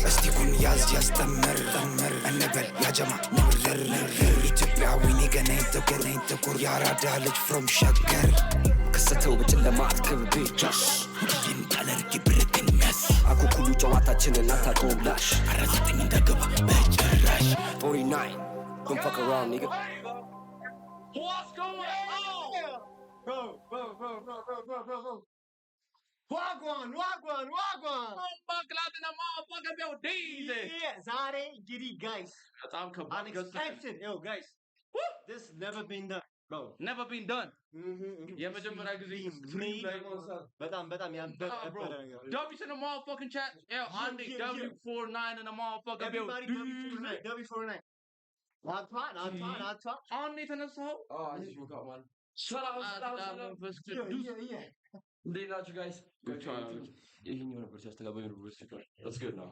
እስቲ ኩን ያዝ ያስተምር እንበል ያጀማ ንብርር ኢትዮጵያዊ ነኝ ጥቁር ያራዳ ልጅ ፍሮም ሸገር ክስተው በጨለማ አትከብቤ ጃሽ ይህን ዳለርጊ ብርትን መስ አኩኩሉ ጨዋታችንን አታቆምላሽ አረዘጠኝ እንደገባ በጭራሽ 49 don't fuck around nigga What's going on? Bro. Wagwan. Fuck out in the motherfucking building. Yeah, Zare, Giddy, guys. I'm Unexpected. Yo, guys. Woo! This never been done, bro. Never been done. የመጀመሪያ ጊዜ በጣም bro. W in the motherfucking chat. Yeah, on the W49 in the motherfucking building. W49. Not talk. On it in the soul. Oh, I just woke up, man. Shut up. Yeah. They not you guys. Good trying. That's good now.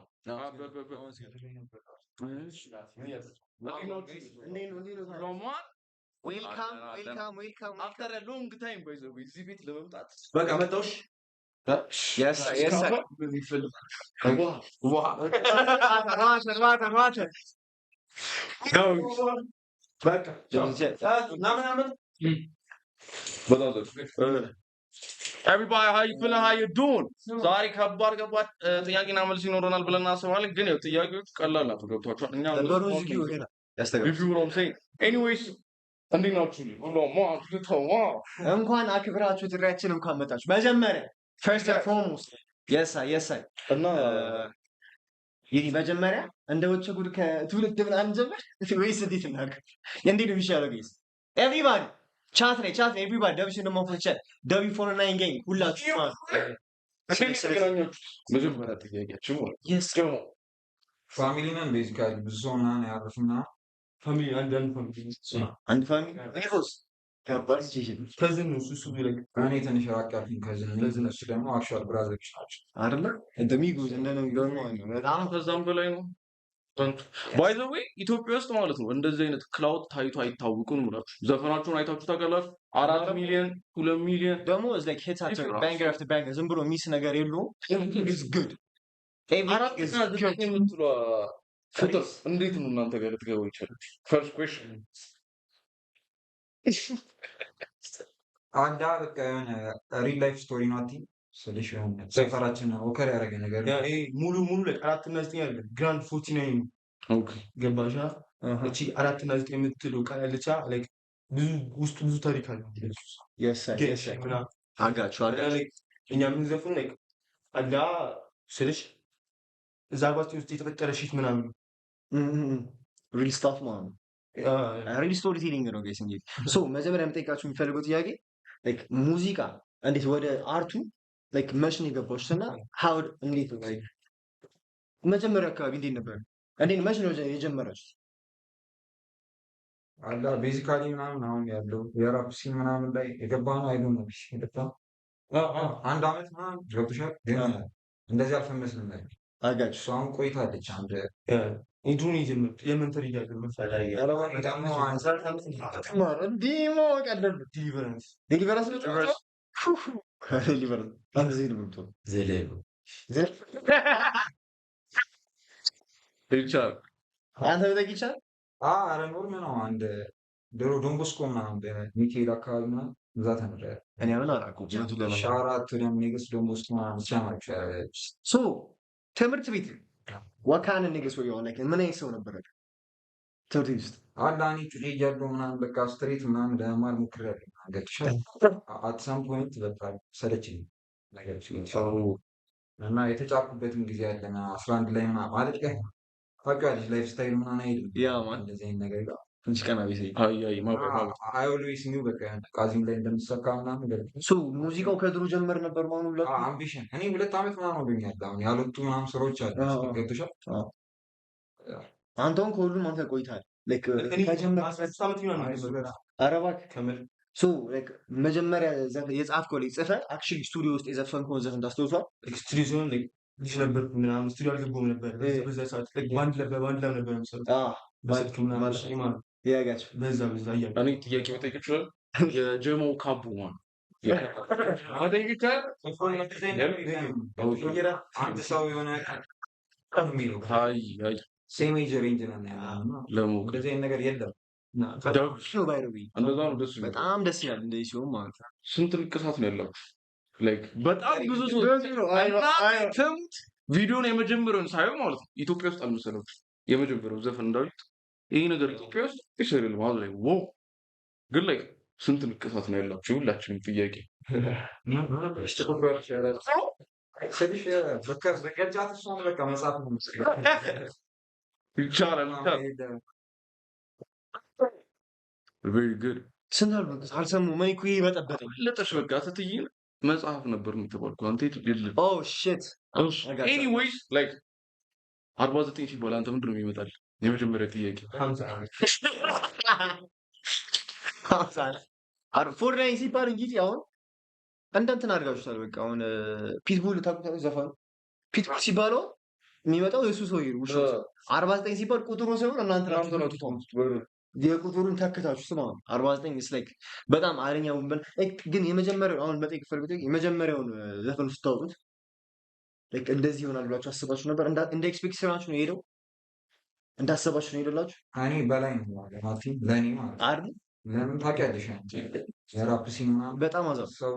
Yes. Roman? Welcome. After a long time, by the way, see it ለመምጣት በቃ መጣሽ? Yes. Water. በቃ Everybody, how you feeling? How you doing? ዛሬ ከባድ ጥያቄና መልስ ይኖረናል ብለን እናስባለን። ግን ያው ጥያቄዎች ቀላል ናቸው። ገብቷችኋል? እኛ if you know what I'm saying. Anyways, እንዴት ናችሁ? እንኳን አክብራችሁ ጥሪያችን እንኳን መጣችሁ። መጀመሪያ first and foremost yes sir እና ይሄ መጀመሪያ እንደ ወጭ ጉድ ከትውልድ ምናምን ጀምር ወይስ እንዴት እናድርግ? እንዴት ነው የሚሻለው? ጋይስ everybody chat everybody ደብሽን ነው ማፈቻት W49 gang ሁላችሁ መጀመሪያ ጥያቄያችሁ yes ፋሚሊ ነን ቤዚካሊ ብዙ ሰው ምናምን ያረፍና ፋሚሊ አንድ ፋሚሊ ኔፎስ ከባድ ሲሽን ከዚህ ነው እሱ ቢለቅ እኔ ትንሽ ራቅ ያልኩኝ ከዚህ እነሱ ደግሞ አክቹዋል ብራዘሮች ናቸው አይደለ እንደሚጉዝ እንደነው ይገርመው ነው በጣም ከዛም በላይ ነው። ባይ ዘ ዌይ ኢትዮጵያ ውስጥ ማለት ነው እንደዚህ አይነት ክላውድ ታይቶ አይታወቁም ብላችሁ ዘፈናችሁን አይታችሁ ታውቃላችሁ? 4 ሚሊዮን 2 ሚሊዮን ደግሞ is like hits after banger after banger ዝም ብሎ ሚስ ነገር የለውም። is good everything is good ፍጥር እንዴት ነው እናንተ ጋር ልትገቡ ይችላል? ፈርስት ኩዌስችን አንዳ በቃ የሆነ ሪል ላይፍ ስቶሪ ናት ስልሽ የሆነ ሰፈራችን ኦከር ያደረገ ነገር ያ ይሄ ሙሉ ላይ 4 እና 9 አይደለም ግራንድ 49 ኦኬ ገባሻ? እቺ 4 እና 9 የምትለው ቃል ያለቻ ላይክ ብዙ ታሪክ አለ። yes አጋችሁ እኛ ምን ዘፈን ላይክ አላ ስልሽ እዛ ባስቲ ውስጥ የተፈጠረ ሺት ምናምን ሪል ስታፍ ማለት ነው። ሪል ስቶሪ ቴሊንግ ነው ጋይስ። እንግዲህ ሶ መጀመሪያ የምጠይቃችሁ የሚፈልገው ጥያቄ ላይክ ሙዚቃ እንዴት ወደ አርቱ ላይክ መች ነው የገባችሁት እና how እንዴት ነው ላይክ መጀመሪያ አካባቢ እንዴት ነበር? እንዴት መች ነው የጀመራችሁት? አላ ቤዚካሊ ምናምን አሁን ያለው የራፕ ሲን ምናምን ላይ የገባነው አይዶን ነው ይገባ አንድ አመት ምናምን ገብቶሻል። ግን እንደዚህ አልፈመስልም ላይ አጋችሁ እሷን ቆይታለች። አንድ ኢንትሮን ይጀምር የመንተር ይያገር መሰለኝ ያለባን ደግሞ አንሳር ማር ዲሞ ቀለል ዲሊቨረንስ ነው ዲሊቨረንስ አንድ ዜሮ ብቻ ዘሌሉ ብቻ አንተ በደቂቃ አረ ኖርም ነው። አንድ ድሮ ዶንቦስኮ ምናምን በሚካኤል አካባቢ ምናምን እዛ ተምሬያለሁ። እኔ አላውቅም ጀነቱ ለማ ሻራት ደግሞ ኔክስ ዶንቦስኮ ምናምን ብቻ ሶ ትምህርት ቤት ወካን ንግስ ወይ ሆነ ምን አይነት ሰው ነበር? ትምህርት ቤት ውስጥ አንዳንዴ ጩጬ እያለሁ ምናምን በቃ ስትሬት ምናምን ለመማር ሞክሬያለሁ። ገብቶሻል። አት ሳም ፖይንት በቃ ሰለችኝ ነገር እና የተጫኩበትም ጊዜ አለና 11 ላይ ምናምን ማለት ታውቂዋለሽ ላይፍ ስታይል ምናምን አይደለም ያ ማለት እንደዚህ አይነት ነገር ጋር ትንሽ ቀና ቢሰ አይ ኦልዌይስ ኒው በቃ ቃዚም ላይ እንደምትሰካ ምናምን ነገር ሶ ሙዚቃው ከድሮ ጀመር ነበር ማለት ነው። አምቢሽን እኔ 2 አመት ምናምን ሆኖኛል። አሁን ያልወጡ ምናምን ስራዎች አሉ ገብቶሻል። አንተም ከሁሉም አንተ ቆይታል ላይክ ከጀመረ 16 አመት ይሆናል። አረባክ ከምር ሶ ላይክ መጀመሪያ የጻፍከው ላይ ጽፈህ አክቹሊ ስቱዲዮ ውስጥ የዘፈንከው ዘፈን እንዳስተውቷል? ስቱዲዮ ሲሆን ላይክ ልጅ ነበር ምናምን ስቱዲዮ አልገባሁም ነበር በዛ ሰዓት ላይክ ባንድ ነበር የምሰራው በስልክ ምናምን ማለት ያጋች በዛ ያያል። እኔ ጥያቄ መጠየቅ ይችላል? የጀሞ ካቡ ማን አንድ ሰው የሆነ የሚለው አይ አይ ሴም ኤጅ ሬንጅ ነን ያለነው ለሞቅ እንደዚህ አይነት ነገር የለም። ነው ባይ ዘ ዌይ እንደዛ ነው ደስ የሚለው። በጣም ደስ ይላል እንደዚህ ሲሆን ማለት ነው። ስንት ንቅሳት ነው ያላችሁ? ላይክ በጣም ብዙ ሰው አይ ትሙት ቪዲዮን የመጀመሪያውን ሳየው ማለት ነው ኢትዮጵያ ውስጥ አልመሰለችም። የመጀመሪያው ዘፈን እንዳሉት ይህ ነገር ኢትዮጵያ ውስጥ ይሰራል ማለት ላይ ዋው። ግን ላይክ ስንት ንቅሳት ነው ያላችሁ? ሁላችንም ጥያቄ ስልሽ በቀጫት እሷን በቃ መጽሐፍ ነው የምትስለው። ይቻላል። ቬሪ ጉድ ስንት አልበ አልሰሙም። እኔ እኮ ይሄ በጠበጠኝ። ለጠሽ በቃ ስትይ መጽሐፍ ነበር የምትባልኩ አንተ የለም። ኦ ሺት ኤኒዌይስ ላይክ 49 ሲባል አንተ ምንድን ነው የሚመጣል? የመጀመሪያ ጥያቄ ፎርናይን ሲባል እንግዲህ አሁን እንደ እንትን አድርጋችሁታል። በቃ አሁን ፒትቡል ታውቁታላችሁ ዘፈኑ ፒትቡል ሲባለው የሚመጣው የሱ ሰውዬ ነው ውሻው። 49 ሲባል ቁጥሩ ሳይሆን እናንተ የቁጥሩን ተክታችሁ ስማ 49 is like በጣም አረኛው ግን የመጀመሪያው አሁን በጠይቅ ፈልጉት የመጀመሪያውን ዘፈኑ ስታወጡት like እንደዚህ ይሆናል ብላችሁ አስባችሁ ነበር? እንደ ኤክስፔክት ስራችሁ ነው የሄደው? እንዳሰባችሁ ነው የሄደላችሁ? እኔ በላይ ነው ማለት ለኔ ማለት አይደል? ለምን ታውቂያለሽ አንቺ የራፕ ሲን ምናምን በጣም አዛው ሰው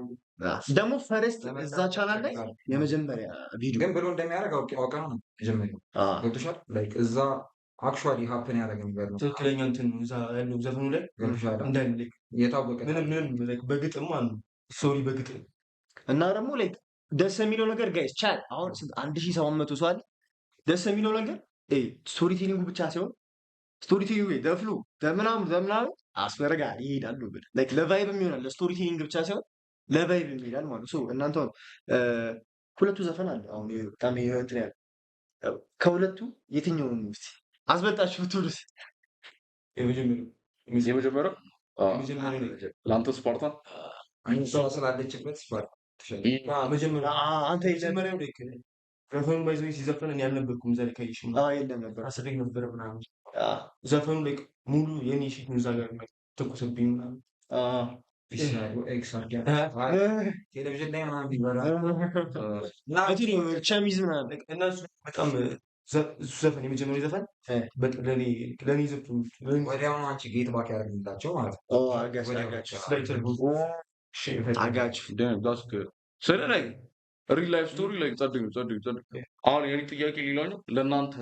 ደግሞ ፈረስት እዛ ቻናል ላይ የመጀመሪያ ቪዲዮ ግን ብሎ እንደሚያደርግ አውቀ ነው ጀመረው ገብቶሻል። ላይክ እዛ አክቹዋሊ ሀፕን ያደረገ ነገር ነው። ትክክለኛ እንትን እዛ ያለው ዘፈኑ ላይ ገብቶሻል። እንዳይል የታወቀ ምንም ላይክ በግጥም አሉ ሶሪ በግጥም እና ደግሞ ላይክ ደስ የሚለው ነገር ጋይስ ቻት አሁን 1700 ሰው አለ። ደስ የሚለው ነገር ስቶሪ ቴሊንጉ ብቻ ሳይሆን ስቶሪ ቴሊንጉ ደፍሉ ዘምናምን አስፈረጋ ይሄዳሉ ብለ ላይክ ለቫይብም ይሆናል። ለስቶሪ ቴሊንግ ብቻ ሳይሆን ለቫይብ ይሄዳል ማለት ነው። እናንተ ሁለቱ ዘፈን አለ አሁን በጣም እንትን ያለ ከሁለቱ የትኛውን ነው እስቲ አስበልጣችሁ ብትሉስ? የመጀመሪያው ለአንተ ስፓርታ አንተ ስላለችበት ስፓርታ መጀመሪያ አንተ የመጀመሪያው ላይ ዘፈኑ ባይዘው ሲዘፈን እኔ አልነበርኩም። እዛ ላይ ካይሽ የለም ነበር አስረኝ ነበር ምናምን ዘፈኑ ላይ ሙሉ የኔ ሺት ነው እዛ ጋር ተቆሰብኝ ምናምን ቴሌቪዥን ላይ ምናምን ቢበራ ሸሚዝ ምናምን እና እሱ በጣም እሱ ዘፈን የመጀመሪያው ዘፈን ለእኔ ዘፈን ወዲያውኑ አንቺ ጌት ባክ ያደርግላቸው ማለት ነው። ስለ ላይ ሪል ላይፍ ስቶሪ ላይ ጸድቅ አሁን የኔ ጥያቄ ሌላኛው ለእናንተ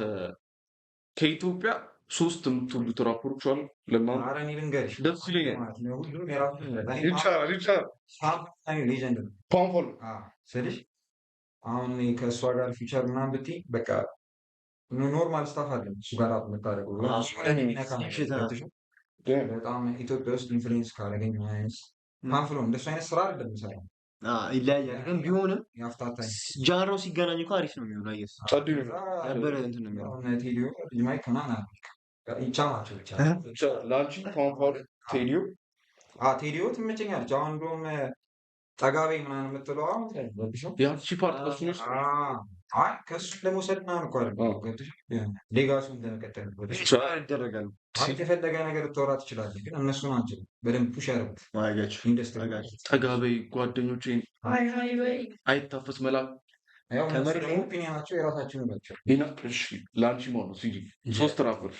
ከኢትዮጵያ 3 የምትወዱት ራፐሮች አሉ? ለእናንተ ኧረ እኔ ልንገርሽ ደስ ይለኛል። ሁሉም የራሱ ይቻላል ሌጀንድ ነው ፓንፎል ስልሽ አሁን ከእሷ ጋር ፊቸር ምናምን ብትይ በቃ ኖርማል ስታፍ አለን እሱ ጋር የምታደርገው በጣም ኢትዮጵያ ውስጥ ኢንፍሉዌንስ ካደረገኝ ፓንፍሎ እንደሱ አይነት ስራ አይደለም የሚሰራው ይለያያል። ግን ቢሆንም ያፍታታኝ ጃንራው ሲገናኝ እኮ አሪፍ ነው የሚሆነው። አየስ ነበር እንትን ነው የሚሆነው። ቴዲዮ ማይክ ምናምን ይቻላቸው ብቻ ለአንቺ ፓንፎል ቴዲዮ ቴዲዮ ትመቸኛለች። አሁን እንደውም ጠጋቤ ምናምን የምትለው አሁን ያቺ ፓርት ከሱ ነው ከሱ ለመውሰድ ምናምን እኮ አይደለም ሌጋሱን ለመቀጠል ይደረጋል። የፈለገ ነገር ልታወራ ትችላለህ፣ ግን እነሱ ናቸው በደንብ ፑሽ ያደርጉት ኢንዱስትሪ። ጠጋቤ ጓደኞቼን አይታፈስ መላክ ኦፒኒያናቸው የራሳቸው ናቸው። ለአንቺ ማሆነ ሲጂ 3 ራፐሮች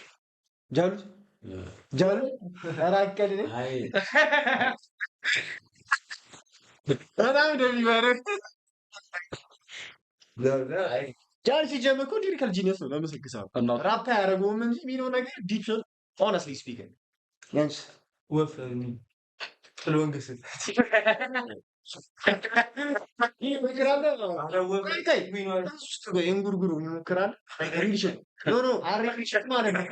ጃሉ ራቀል በጣም እንደሚባረክ ጃል ሲጀምር እኮ ሊሪካል ጂኒየስ ነው። ለምስክሰው ራፕ ያደረገውም እንጂ የሚለው ነገር ዲፕ ነው። ሆነስትሊ ስፒኪንግ ያንስ ወፍ ጥሎንግስ እንጉርጉሩ ይሞክራል። ሪሊሽን ኖ አሬቢሽን ማለት ነው።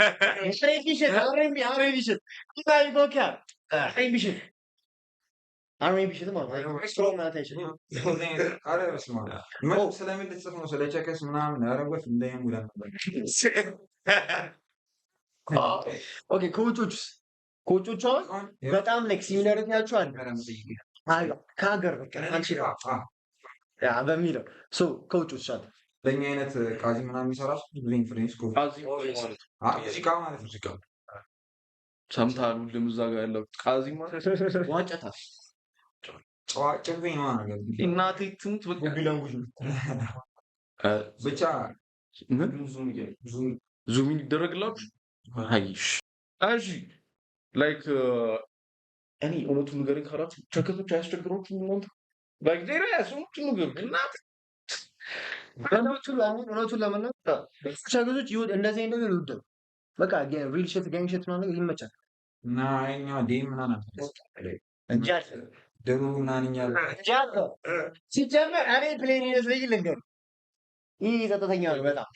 ሬቢሽን ይጎካ ሬቢሽን አሬቢሽን ማለት ነው። ስትሮንግ ማለት አይችልም። ስለምን ልትጽፍ ነው? ስለ ቸከስ ምናምን ያረጉት እንደየሙላ ነበር። ኦኬ ኮቾቹ አሁን በጣም ላይክ ሲሚላሪቲ ያቸው አለ ከሀገር በቃ አንቺ በሚለው ከውጮች አለ ለእኛ አይነት ቃዚ ምናምን የሚሰራ ብዙ ኢንፍሉዌንስ ሙዚቃ ማለት ሙዚቃ ሰምታሉ። ልምዛ ጋር ያለው ቃዚ ማለት ዋጨታ ጭዌ ነው ነገር እናቴ ትሙት በቃ ብቻ ምን ዙም ዙም ዙሚን ይደረግላችሁ? አይሽ እሺ ላይክ እኔ እውነቱን ንገረኝ ካላችሁ ቸከቶች አያስቸግሯችሁም እናንተ? ላይክ ዜሮ ያስሆኑችን ንገሩ እናንተ። እውነቱን ለመናገር ቸገዞች እንደዚህ አይነት ነገር ይወዳሉ። በቃ ሪል ሸት ጋንግ ሸት ምናምን ነገር ይመቻል እና እኛ ዴም ምናምን እንጂ ደሩ ምናምን እኛ ሲጀመር እኔ ፕሌን ይመስለኝ ልንገር ይህ ጸጥተኛ ነው በጣም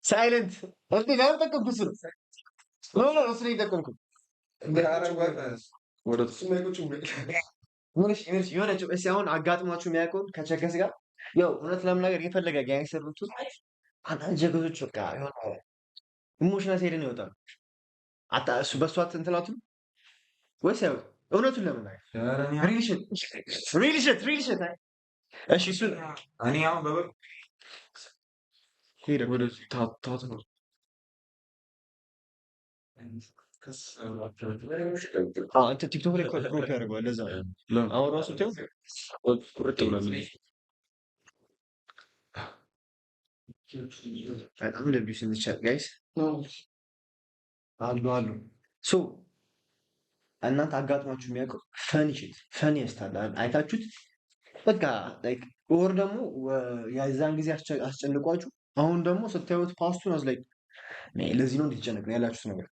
ሳይለንት እንዴ ለምን ጠቀምኩት ነው እሱ ነው የጠቀምኩት ወደ የሆነ እስኪ አሁን አጋጥሟችሁ የሚያውቀውን ከቸገስ ጋር ያው እውነት ለመናገር የፈለገ ጋንግስተር ብትሆን አንዳንድ ቸገሶች በቃ የሆነ ኢሞሽናል ሄደን ይወጣሉ። እሱ በእሷ እንትናቱ ወይስ ያው እውነቱን ለመናገር ሪሊሽት እሺ እሱ እኔ አሁን ሄደ ወደዚህ ታታት ነው አንተ ቲክቶክ ላይ ድሮፕ ያደርገዋል። ለዛ አሁን ራሱ ተው ቁርጥ ብላለች። በጣም ለቢዩስ እንቻል ጋይስ አሉ ሶ እናንተ አጋጥሟችሁ የሚያውቀው ፈኒ ያስታላል አይታችሁት በቃ ላይክ ኦር ደግሞ የዛን ጊዜ አስጨንቋችሁ አሁን ደግሞ ስታዩት ፓስቱን አዝ ላይክ ለዚህ ነው እንድትጨነቅ ነው ያላችሁት ነገር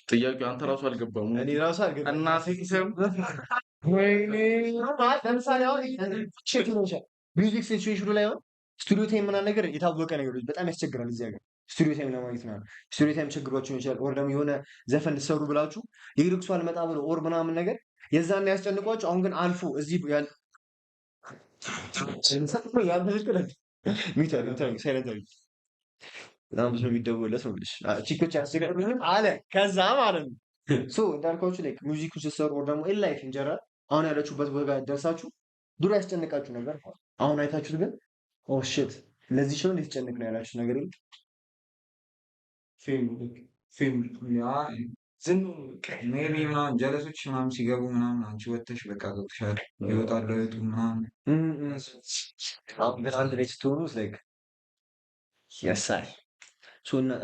ጥያቄው አንተ ራሱ አልገባም። እኔ ራሱ አልገባም። እናቴ ሰም ወይኔ ለምሳሌ አሁን ቼክ ነው ሚውዚክ ሲቹዌሽኑ ላይ አሁን ስቱዲዮ ታይም ምናምን ነገር የታወቀ ነገሮች በጣም ያስቸግራል። እዚህ ሀገር ስቱዲዮ ታይም ለማግኘት ነው። ስቱዲዮ ታይም ችግሯችሁ ይችላል። ኦር ደግሞ የሆነ ዘፈን ሰሩ ብላችሁ ሊሪክሱ አልመጣ ብሎ ኦር ምናምን ነገር የዛን ያስጨንቋችሁ። አሁን ግን አልፎ እዚህ ያለ በጣም ብዙ የሚደወለት ነው ብለሽ ቺኮች ያስቸግሩኝ አለ። ከዛ ማለት ነው እንዳልኳችሁ ላይክ ሚውዚኩ ስትሰሩ ኦር ደግሞ ኢን ላይፍ እንጀራ አሁን ያለችሁበት ቦታ ደርሳችሁ ድሮ ያስጨንቃችሁ ነገር አሁን አይታችሁት ግን ኦ ሺት ለዚህ ሾው እንድትጨንቅ ነው ያላችሁ ነገር የለም። ፊልም ዝም ሜቢ ምናምን ጀለሶች ምናምን ሲገቡ ምናምን አንቺ ወጥተሽ በቃ ገብተሻል ይወጣሉ እህቱ ምናምን አሁን ግን አንድ ላይ ስትሆኑ ላይክ ያሳል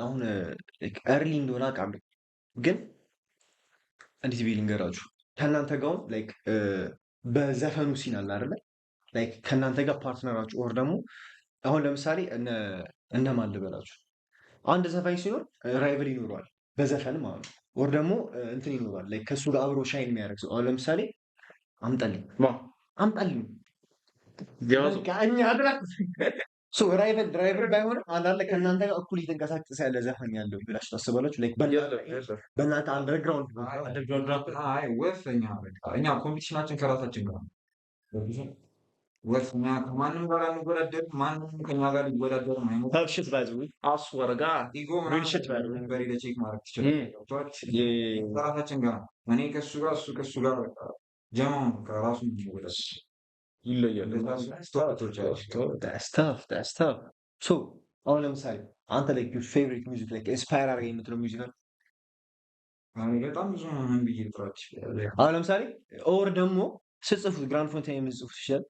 አሁን ኤርሊ እንደሆነ አውቃለሁ፣ ግን እንዴት ብዬ ልንገራችሁ ከእናንተ ጋር ላይክ በዘፈኑ ሲን አለ አይደለ ላይክ ከእናንተ ጋር ፓርትነራችሁ ኦር ደግሞ አሁን ለምሳሌ እነማን ልበላችሁ አንድ ዘፋኝ ሲኖር ራይቨል ይኖረዋል በዘፈን ማለት ነው። ኦር ደግሞ እንትን ይኖረዋል ላይክ ከእሱ ጋር አብሮ ሻይን የሚያደርግ ሰው አሁን ለምሳሌ አምጣልኝ እኛ ራይቨል ባይሆንም አንዳንድ ከእናንተ ጋር እኩል እየተንቀሳቀሰ ያለ ዘፈን ያለው ብላችሁ ታስባላችሁ። ላይክ በእናንተ አንደርግራውንድ እኛ ኮምፒቲሽናችን ከራሳችን ጋር ወፍኛ ከማንም ጋር አንወዳደር፣ ማንም ከኛ ጋር ሊወዳደር ነው። ታብሽት ባይዙ አስወረጋ ኢጎ ምናምን ነገር ቼክ ማድረግ ትችላለህ። ከራሳችን ጋር እኔ ከሱ ጋር እሱ ከሱ ጋር ጀማው ከራሱ ይወዳደር ይለያል። አሁን ለምሳሌ አንተ ላይ ፌቨሪት ሚውዚክ ላይ ኢንስፓየር አድርገኝ የምትለው ሚውዚክ አለ? በጣም ብዙ ነው። ምን ብዬ ልጥራት ይችላል? አሁን ለምሳሌ ኦር ደግሞ ስጽፉት ግራንድ ፎንቴን የምጽፉት ይችላል።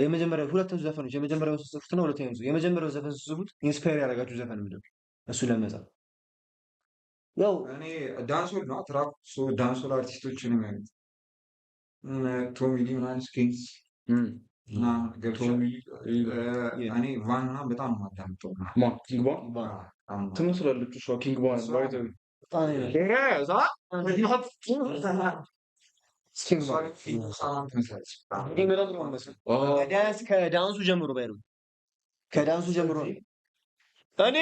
የመጀመሪያው ሁለቱም ዘፈኖች የመጀመሪያው ስጽፉት ነው። ሁለተኛው የመጀመሪያው ዘፈን ስጽፉት ኢንስፓየር ያደረጋችሁ ዘፈን ምንድን ነው? እሱ ለመጻፍ ያው እኔ ዳንሶል ነው ትራክ ዳንሶል አርቲስቶች ነው የሚያዩት ቶሚ ሊ ምናምን ስኪንስ እና ገብቶሚ እኔ ቫና በጣም ማዳምጠው ኪንግ ባን ትመስላለች እሷ ኪንግ ባን ባይዘው ከዳንሱ ጀምሮ ባይ ከዳንሱ ጀምሮ እኔ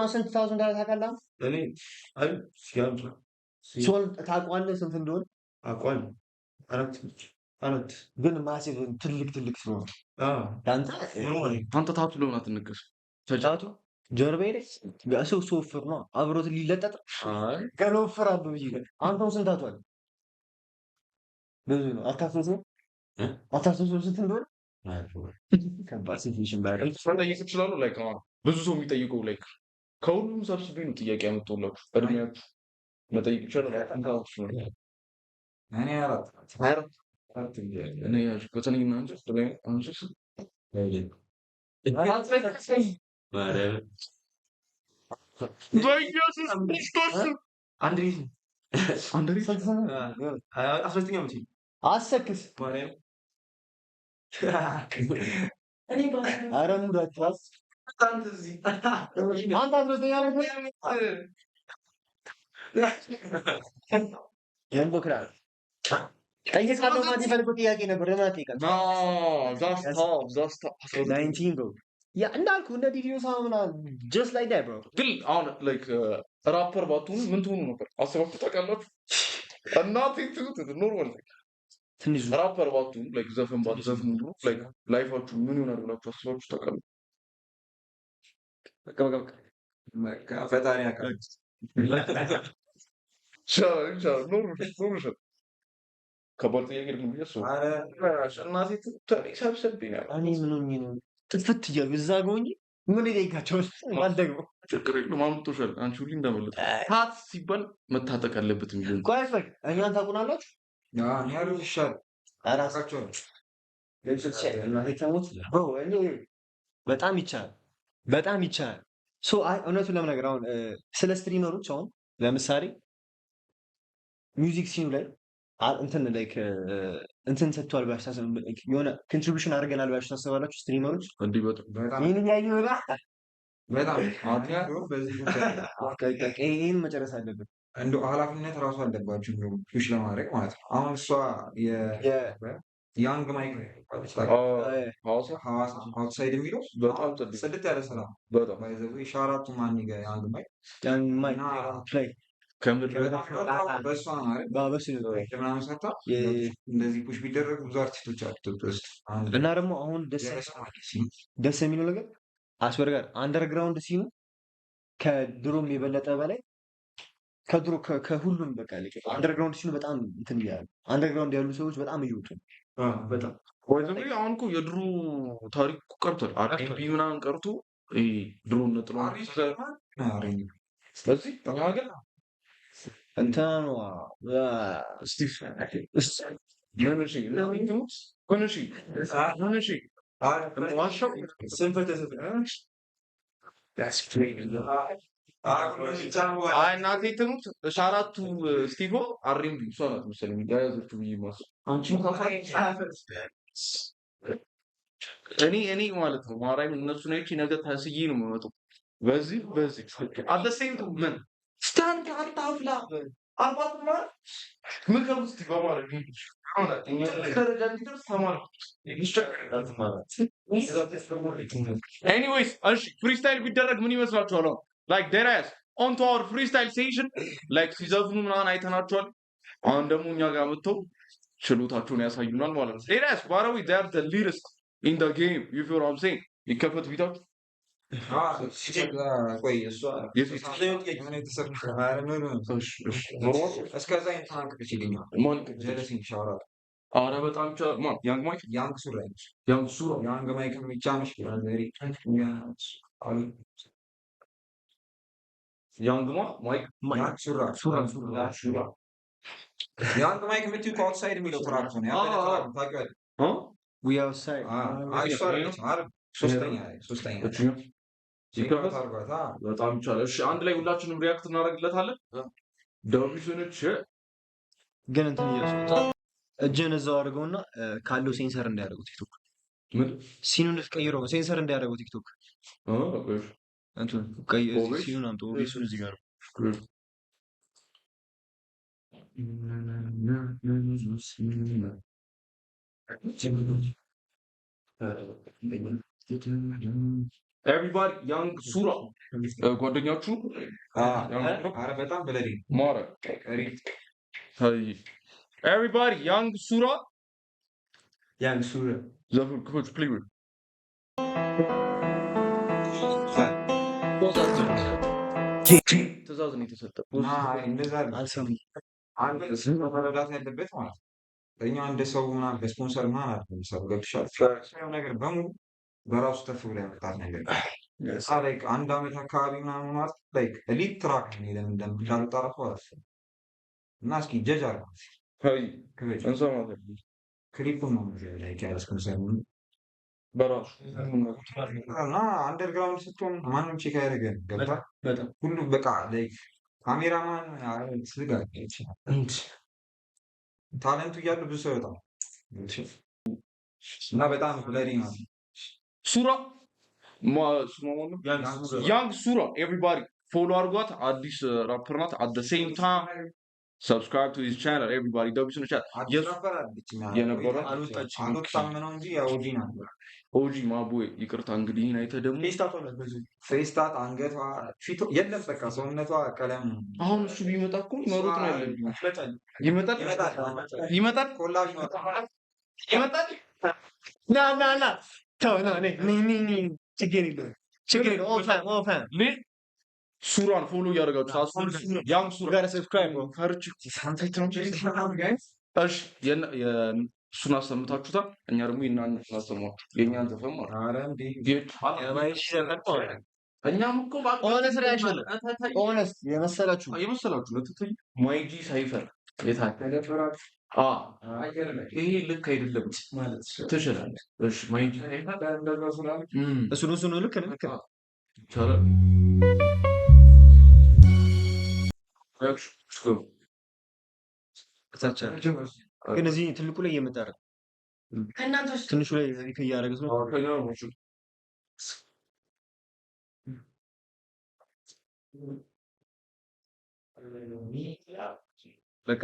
ስንት ታውዝንድ ጋር ታውቃለህ? ታውቀዋለህ ስንት እንደሆነ? አውቀዋለሁ። አራት ግን ማሲቭ ትልቅ ስለሆነ አንተ ታቱ ለሆነ አትነገር ታቱ ጀርባዬ ላይ ሰው ወፍር ነው አብሮት ሊለጠጥ ገና ወፍራለሁ ብዬ አንተም ስንት ታቷል? ብዙ ነው። አታስታውስም ስንት እንደሆነ? ከባድ ሲቹዌሽን ባይሆን ጠይቅ ትችላለህ። ላይክ ብዙ ሰው የሚጠይቀው ላይክ ከሁሉም ሰብስቤ ነው ጥያቄ ያመጣሁላችሁ። እድሜያችሁ መጠየቅ ይቻላል። እኔ አራት እኔ በተለይ እናንተ በኢየሱስ ክርስቶስ አንድሪስ አንድሪስ 13ኛ ዓመት አሰክስ ኧረ ሙዳችሁ አንተ 13ኛ ዓመት ያንቦክራል ጠይቃለሁ ማለት የፈልገው ጥያቄ ነበር። ለምን አትጠይቃለህ? ዛስታ 19 ብሮ ያ እንዳልኩ እንደ ዲዲዮ ሳው ምናምን just like that bro ግን አሁን ላይክ ራፐር ባትሆኑ ምን ትሆኑ ነበር? አስባችሁ ታውቃላችሁ? እናቴ ትሁት ኖርማል ትንሽ ራፐር ባትሆኑ ላይክ ዘፈን ባትዘፍኑ ኖሮ ላይክ ላይፋችሁ ምን ይሆናል ብላችሁ አስባችሁ ታውቃላችሁ? በቃ ፈጣሪ ያውቃል። ኖርማል ከባድ ጥያቄ ነው ብዬ አስባለሁ። እናቴ ሰብሰብኝ ነው እኔ ምን ሆኜ ነው ጥፍት እያልኩ እዛ ጋር ሆኜ ምን ይጠይቃቸው ማን ደግሞ ችግር የለውም አምጥቶሻል። አንቺ ሁሌ እንዳመለጠ ታት ሲባል መታጠቅ አለበት የሚሆን ቆይ ፈቅ እኛን ታውቁናላችሁ? እኔ ያሉት ይሻላል። አራሳቸው እናቴ ተሞት ብሮ እኔ በጣም ይቻላል በጣም ይቻላል። ሶ አይ እውነቱን ለመናገር አሁን ስለ ስትሪመሮች አሁን ለምሳሌ ሚውዚክ ሲኑ ላይ እንትን ላይክ እንትን ሰጥቷል ብላችሁ ታስባላችሁ? የሆነ ኮንትሪቢዩሽን አድርገናል ብላችሁ ታስባላችሁ? ስትሪመሮች እንዲህ በጣም ይሄን ያዩ ወራ በጣም በዚህ ይሄን መጨረስ አለብን። እንደው ኃላፊነት ራሱ አለባችሁ እንደው ፑሽ ለማድረግ ማለት ነው። አሁን እሷ ያንግ ማይክ ሐዋሳ አውትሳይድ የሚለው በጣም ጽድት ያለ ሰላም በጣም ባይዘው ሻራቱ ማን ይገ ያንግ ማይክ ያን ማይ ፕሌይ ከምር በእሷ ነው አይደል? ባበስ ምናምን ሰርታ እንደዚህ ፑሽ ቢደረጉ ብዙ አርቲስቶች አሉ ኢትዮጵያ ውስጥ። እና ደግሞ አሁን ደስ የሚለው ነገር አስበር ጋር አንደርግራውንድ ሲኑ ከድሮም የበለጠ በላይ ከድሮ ከሁሉም በቃ አንደርግራውንድ ሲኑ በጣም እንትን እያሉ አንደርግራውንድ ያሉ ሰዎች በጣም እየወጡ በጣም ወይ አሁን እኮ የድሮ ታሪክ ቀርቷል። አርኤንቢ ምናምን ቀርቶ ድሮ ነጥሎ ስለዚህ ሀገር እንትና ነው ስቲቭ ዋሻው ስንፈት አይ እናቴ ትሙት ሻራቱ ስቲቮ አሪምቢ እሷ ናት መሰለኝ ያያዘችው ብዬ ማስብ እኔ ማለት ነው ማርያም እነሱን አይቼ ነገ ታስዬ ነው የምመጣው። በዚህ አት ሴም ምን ስታንድ አታፍላ አባትማ ምክር ውስጥ በማለት ደረጃ እንዲደርስ ተማር። ኤኒዌይስ እሺ ፍሪስታይል ቢደረግ ምን ይመስላችኋል? ላይክ ዴራስ ኦን ቱ አወር ፍሪስታይል ሴሽን ላይክ ሲዘፍኑ ምናምን አይተናቸዋል። አሁን ደግሞ እኛ ጋር መጥተው ችሎታቸውን ያሳዩናል ማለት ነው። ዴራስ ባራዊ ዳር ዘ ሊደስት ኢን ዘ ጌም ዩ ፊል ዋት አም ሴይንግ ይከፈት ቪዲዮች ቆይ እሷ እስከዛ ኢንተናንቅች ይገኛል ጀለሲን ሻወራ ኧረ በጣም ማን ያንግ ማይክ ያንግ ሱራ ያንግ ማይክ ብቻ ነሽ ያንግ ማይክ ያንግ ሱራ ያንግ ማይክ የምትይው ከአውትሳይድ የሚለው ትራክ ነው ታውቂዋለሽ? ዊ አውትሳይድ ሶስተኛ በጣም ይቻላል። እሺ አንድ ላይ ሁላችንም ሪያክት እናደርግለታለን። ዳዊትንች ግን እንትን እያልኩ እጅን እዛው አድርገውና ካለው ሴንሰር እንዲያደርጉት ቲክቶክ ምን ሲኑን እንድትቀይረው ሴንሰር እንዲያደርጉት ቲክቶክ እንትን ቀይ ሲኑን አምጦ ኦቢሱን እዚህ ጋር ኤቭሪባዲ ያንግ ሱራ ጓደኛችሁ በጣም በለዲ ማረ ኤቭሪባዲ ያንግ ሱራ ዘፈን ክፈች ፕሊዝ ትእዛዝ ነው የተሰጠ መረዳት ያለበት ማለት ነው። እኛ እንደ ሰው ምናምን በስፖንሰር ምናምን አለ ሰው ገብቶሻል። ነገር በሙሉ በራሱ ተፍ ብላ ያመጣት ነገር ላይክ አንድ አመት አካባቢ ምናምን ማለት ላይክ ኤሊት ትራክ ነው ለምን እንደምታልጣራው አላስብም። እና እስኪ ጀጅ አድርጉ ክሊፑን ነው ላይክ ያስከንሰን በራሱ እና አንደርግራውንድ ስትሆን ማንም ቼክ አያደርገን ገባ ሁሉ በቃ ላይክ ካሜራማን ስጋት ይችላል ታለንቱ እያሉ ብዙ ሰው ይወጣል እና በጣም ብለሪ ነው ሱራ ያንግ ሱራ ኤቭሪባዲ ፎሎ አድርጓት አዲስ ራፐር ናት at the same time subscribe to his channel everybody ደብስ ነው ቻት የነበረ አንወጣም ነው እንጂ ያውዲ ነበር ኦጂ ማቦይ ይቅርታ እንግዲህ አይተ ደግሞ ፌስታት አንገቷ ፊቱ የለም በቃ ሰውነቷ ቀለም አሁን እሱ ቢመጣ እኮ መሮጥ ነው ያለብኝ ይመጣል ኮላጅ ነው ይመጣል ና ተው ነው ኔ ችግር የለውም ኦፋን ሱራን ፎሎ እያደረጋችሁ አስፉ ያንግ ሱራ ጋር ሰብስክራይብ ነው ፈርጭ ሳንታይት ነው እሺ እሱን አሰምታችሁታል እኛ ደግሞ የእናንተ እናሰማችሁ የእኛን ዘፈን ማለት ኧረ እንዴ እኛም እኮ ኦነስት ሪአክሽን ኦነስት የመሰላችሁ ለተተይ ማይጂ ሳይፈር የታከለ ይሄ ልክ አይደለም ማለት ትችላለህ እሺ ማይጂ ሳይፈር እሱ ነው ልክ ነው ይቻላል ግን እዚህ ትልቁ ላይ እየመጣ አይደል ትንሹ ላይ እያደረገች ነው በቃ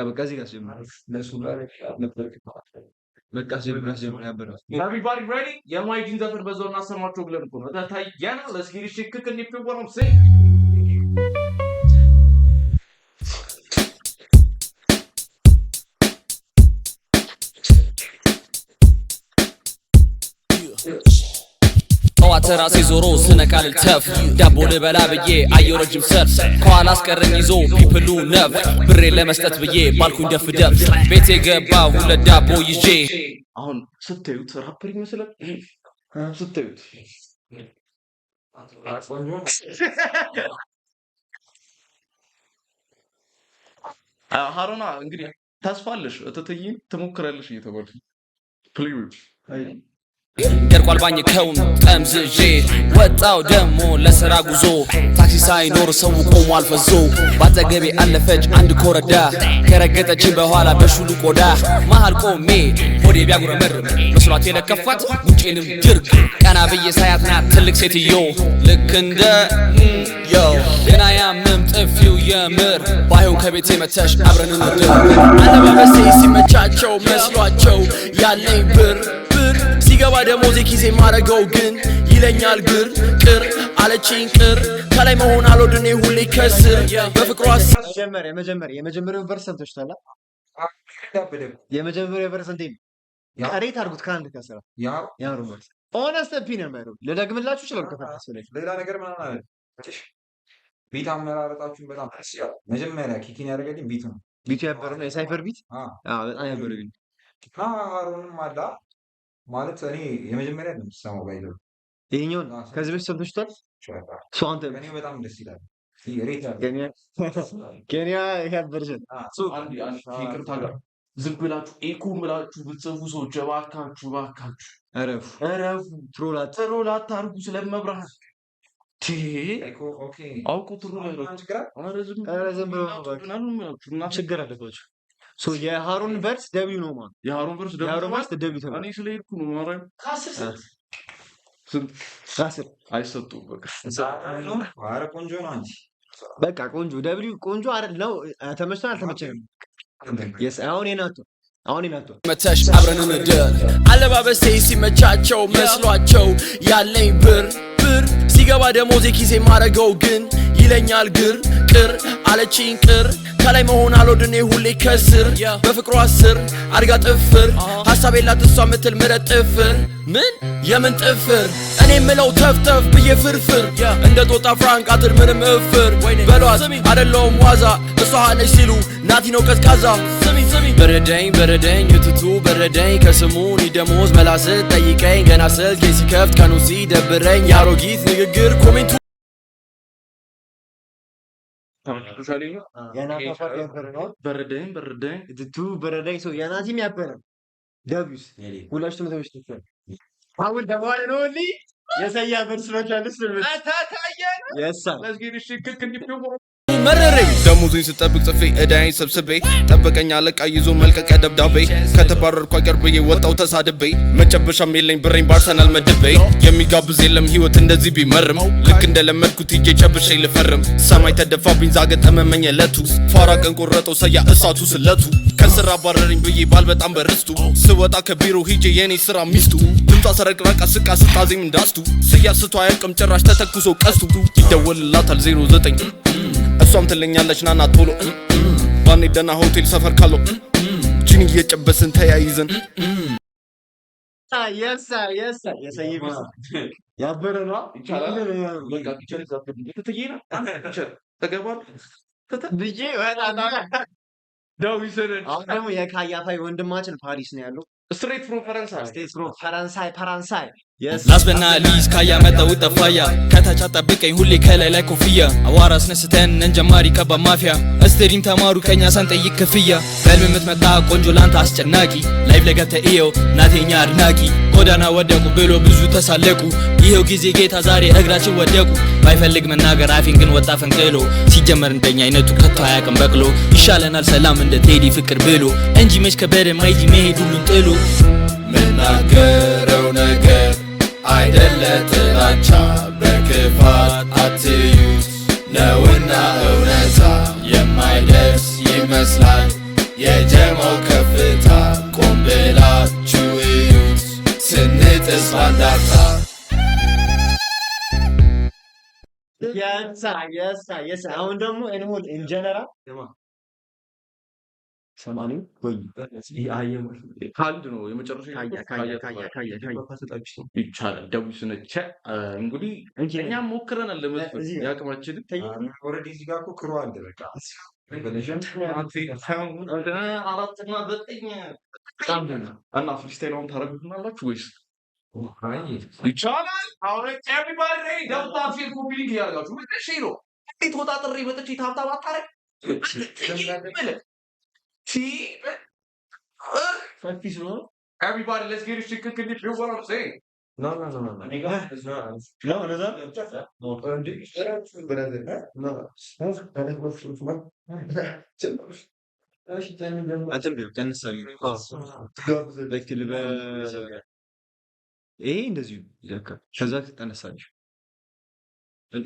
እዚህ ጋር ጀምር ያበረው everybody ready የማይጂን ዘፈን በዛው እናሰማቸው ብለን እኮ ነው ታታይ ያና ለስጊሪ ሽክክ እንዲፈወረም ሰይ ጠዋት ራሴ ዞሮ ስነቃል ተፍ ዳቦ ልበላ ብዬ አየሁ ረጅም ሰልፍ ከኋላ አስቀረኝ ይዞ ፒፕሉ ነፍ ብሬ ለመስጠት ብዬ ባልኩኝ ደፍ ቤቴ ገባሁ ሁለት ዳቦ ይዤ አሁን ስታዩት ራፐር ይመስላል ስታዩት ሀሮና እንግዲህ ተስፋለሽ እትትይን ትሞክራለሽ እየተባልሽ ፕሊዝ ደርቋል ባኝከውን ጠምዝዤ ወጣው ደሞ ለስራ ጉዞ ታክሲ ሳይኖር ሰው ቆሟል ፈዞ ባጠገቤ አለፈች አንድ ኮረዳ ከረገጠችኝ በኋላ በሹሉ ቆዳ መሃል ቆሜ ሆዴ ቢያጉረመርም መስሏት የለከፋት ጉንጬንም ድርቅ ቀና ብዬ ሳያት ናት ትልቅ ሴትዮ ልክ እንደ ግን አያምም ጥፊው የምር ባይሆን ከቤቴ መተሽ አብረን እንደር አለባበሴ ሲመቻቸው መስሏቸው ያለኝ ብር ሲገባ ደሞዜ ኪሴ ማረገው ግን ይለኛል ግር ቅር አለችኝ ቅር ከላይ መሆን አልወድኔ ሁሌ ከስር በፍቅሯ የመጀመሪያው ፐርሰንቶች ታላ የመጀመሪያው ፐርሰንት ቀሬት አድርጉት ከአንድ ከስራ ያምሩ ማለት ኦነስት ኦፒኒየን ማለት ለደግምላችሁ ይችላል ከፈለኩ ሌላ ነገር ምናምን አለ ቢት አመራረጣችሁን በጣም ያስያል መጀመሪያ ኪኪን ያደረገልኝ ቢት ነው ቢት ያበረ ነው የሳይፈር ቢት በጣም ያበረ ቢት አሮንም አላ ማለት እኔ የመጀመሪያ ነው የምሰማው ባይለው ይሄኛው ከዚህ በፊት ሰምተሽታል ሶ አንተ እኔ በጣም ደስ ይላል ኬንያ ያበርጀን አንድ ይቅርታ ጋር ዝም ብላችሁ ኤኮ ብላችሁ ብትጽፉ ሰዎች እባካችሁ እረፉ ትሮላት አድርጉ ስለመብራት አውቁ ችግር አለባቸው የሃሩን ቨርስ ደብሊው ነው ማለት የሃሩን ቨርስ ደብሊው ተባለ እኔ ስለሄድኩ ነው ማረም ካስር አይሰጡም ኧረ ቆንጆ ነው አንቺ በቃ ቆንጆ ደብሊው ቆንጆ አይደል ነው ተመችቶናል አልተመቸንም አሁን ይናቶ መተሽ አብረን እንደር አለባበሴ ሲመቻቸው መስሏቸው ያለኝ ብር ሲገባ ደሞዜ ኪሴ ማረገው ግን ይለኛል ግር ቅር አለችኝ ቅር ከላይ መሆን አልወድኔ ሁሌ ከስር በፍቅሯ ስር አድጋ ጥፍር ሀሳብ የላት እሷ ምትል ምረት ጥፍር ምን የምን ጥፍር እኔ ምለው ተፍተፍ ብዬ ፍርፍር እንደ ጦጣ ፍራንክ አትር ምንም እፍር በሏት አደለውም ዋዛ እሷ ነች ሲሉ ናቲ ነው ቀዝቃዛ በረደኝ በረደኝ እትቱ በረደኝ ከስሙኒ ደሞዝ መላስ ጠይቀኝ ገና ስልኬ ሲከፍት ቀኑ ሲደብረኝ የአሮጊት ንግግር ኮሜንቱ በረደኝ በረደኝ እትቱ በረደኝ ሰው የናቲም ያበረ ደቢስ ሁላችሁም ተመችቷችኋል። አሁን ደባለ ነው እንዴ የሰያ በርስሎች አለስ የሳ መረረኝ ደሞዙኝ ስጠብቅ ጽፌ እዳይን ሰብስቤ ጠበቀኝ አለቃ ይዞ መልቀቂያ ደብዳቤ ከተባረርኩ አገር ብዬ ወጣው ተሳድቤ መጨበሻም የለኝ ብሬኝ በአርሰናል መድቤ የሚጋብዝ የለም ህይወት እንደዚህ ቢመርም ልክ እንደለመድኩት ሂጄ ጨብሼ ልፈርም ሰማይ ተደፋብኝ ዛገ ጠመመኝ እለቱ ፋራ ቀን ቆረጠው ሰያ እሳቱ ስለቱ ከስራ አባረረኝ ብዬ ባል በጣም በርስቱ ስወጣ ከቢሮ ሂጄ የኔ ስራ ሚስቱ ድምጿ ሰረቅራቃ ስቃ ስታዜም እንዳስቱ ስያ ስቶ አያውቅም ጭራሽ ተተኩሶ ቀስቱ ይደወልላታል 09 እሷም ትለኛለች ናና ቶሎ ባኔ ደና ሆቴል ሰፈር ካለው ጂኒ እየጨበስን ተያይዘን የሳ የሰይብስ ያበረ ነው ይቻላል በቃ ፒቸር ተተየና ተገባል ብዬ ወጣታ ዳዊሰን አሁን ደግሞ የካያፋይ ወንድማችን ፓሪስ ነው ያለው ስትሬት ፍሮም ፈረንሳይ ስቴት ፍሮም ፈረንሳይ ላስበና ሊዝ ካያ መጣው ጠፋያ ከታች አጣብቀኝ ሁሌ ከላይ ላይ ኮፍያ አዋራ አስነስተን እንጀማሪ ከባ ማፊያ እስትሪም ተማሩ ከኛ ሳንጠይቅ ክፍያ በልም የምትመጣ ቆንጆ ላንተ አስጨናቂ ላይቭ ለገብተ እየው ናቴኛ አድናቂ ጎዳና ወደቁ ብሎ ብዙ ተሳለቁ ይሄው ጊዜ ጌታ ዛሬ እግራችን ወደቁ ባይፈልግ መናገር አፌን ግን ወጣ ፈንቅሎ ሲጀመር እንደኛ አይነቱ ከቶ አያውቅም በቅሎ ይሻለናል ሰላም እንደ ቴዲ ፍቅር ብሎ እንጂ መች ከበደ ማይጂ መሄድ ሁሉን ጥሎ ምናገረው ነገር አይደለ ጥላቻ በክፋት አትዩት ነውና እውነታ የማይደርስ ይመስላል የጀማው ከፍታ ቆም ብላችሁ እዩት ስንጥስ ባንዳታ የሳ አሁን ደግሞ እንሞል ኢንጀነራል ሰማኒ ወይ ካልድ ነው የመጨረሻ ይቻላል ደቡብ ስነቸ እንግዲህ እኛም ሞክረናል ለመስፈት ያቅማችንን ኦልሬዲ እዚህ ጋር እኮ ክሩ አለ በቃ 4 እና ፍሪስታይሉን ታረጉናላችሁ ወይስ ይቻላል? አሁን ኤቭሪባዲ ሬዲ ደውታ ፊል ኮፒሊንግ ያርጋችሁ መጥቼ ነው እንዴት ወጣጥሬ መጥቼ ታብታብ አታረግ Everybody, let's get this shit cooking if you know what I'm saying. No. ይሄ እንደዚሁ ከዛ ትጠነሳለሽ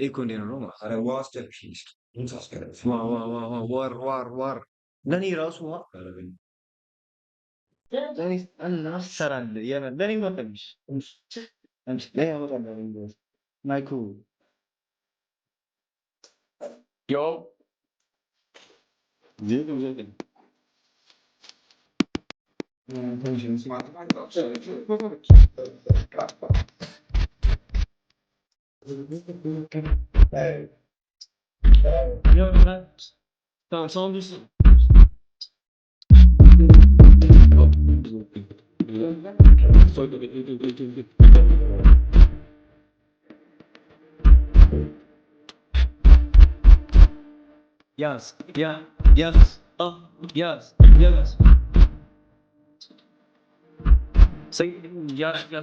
እኮ እንዴ ነው ዋር ለኔ ራሱ ለኔ እናሰራል ለኔ ወጣብሽ ለኔ ወጣብሽ ማይኩ Yo. Yes. Say yes.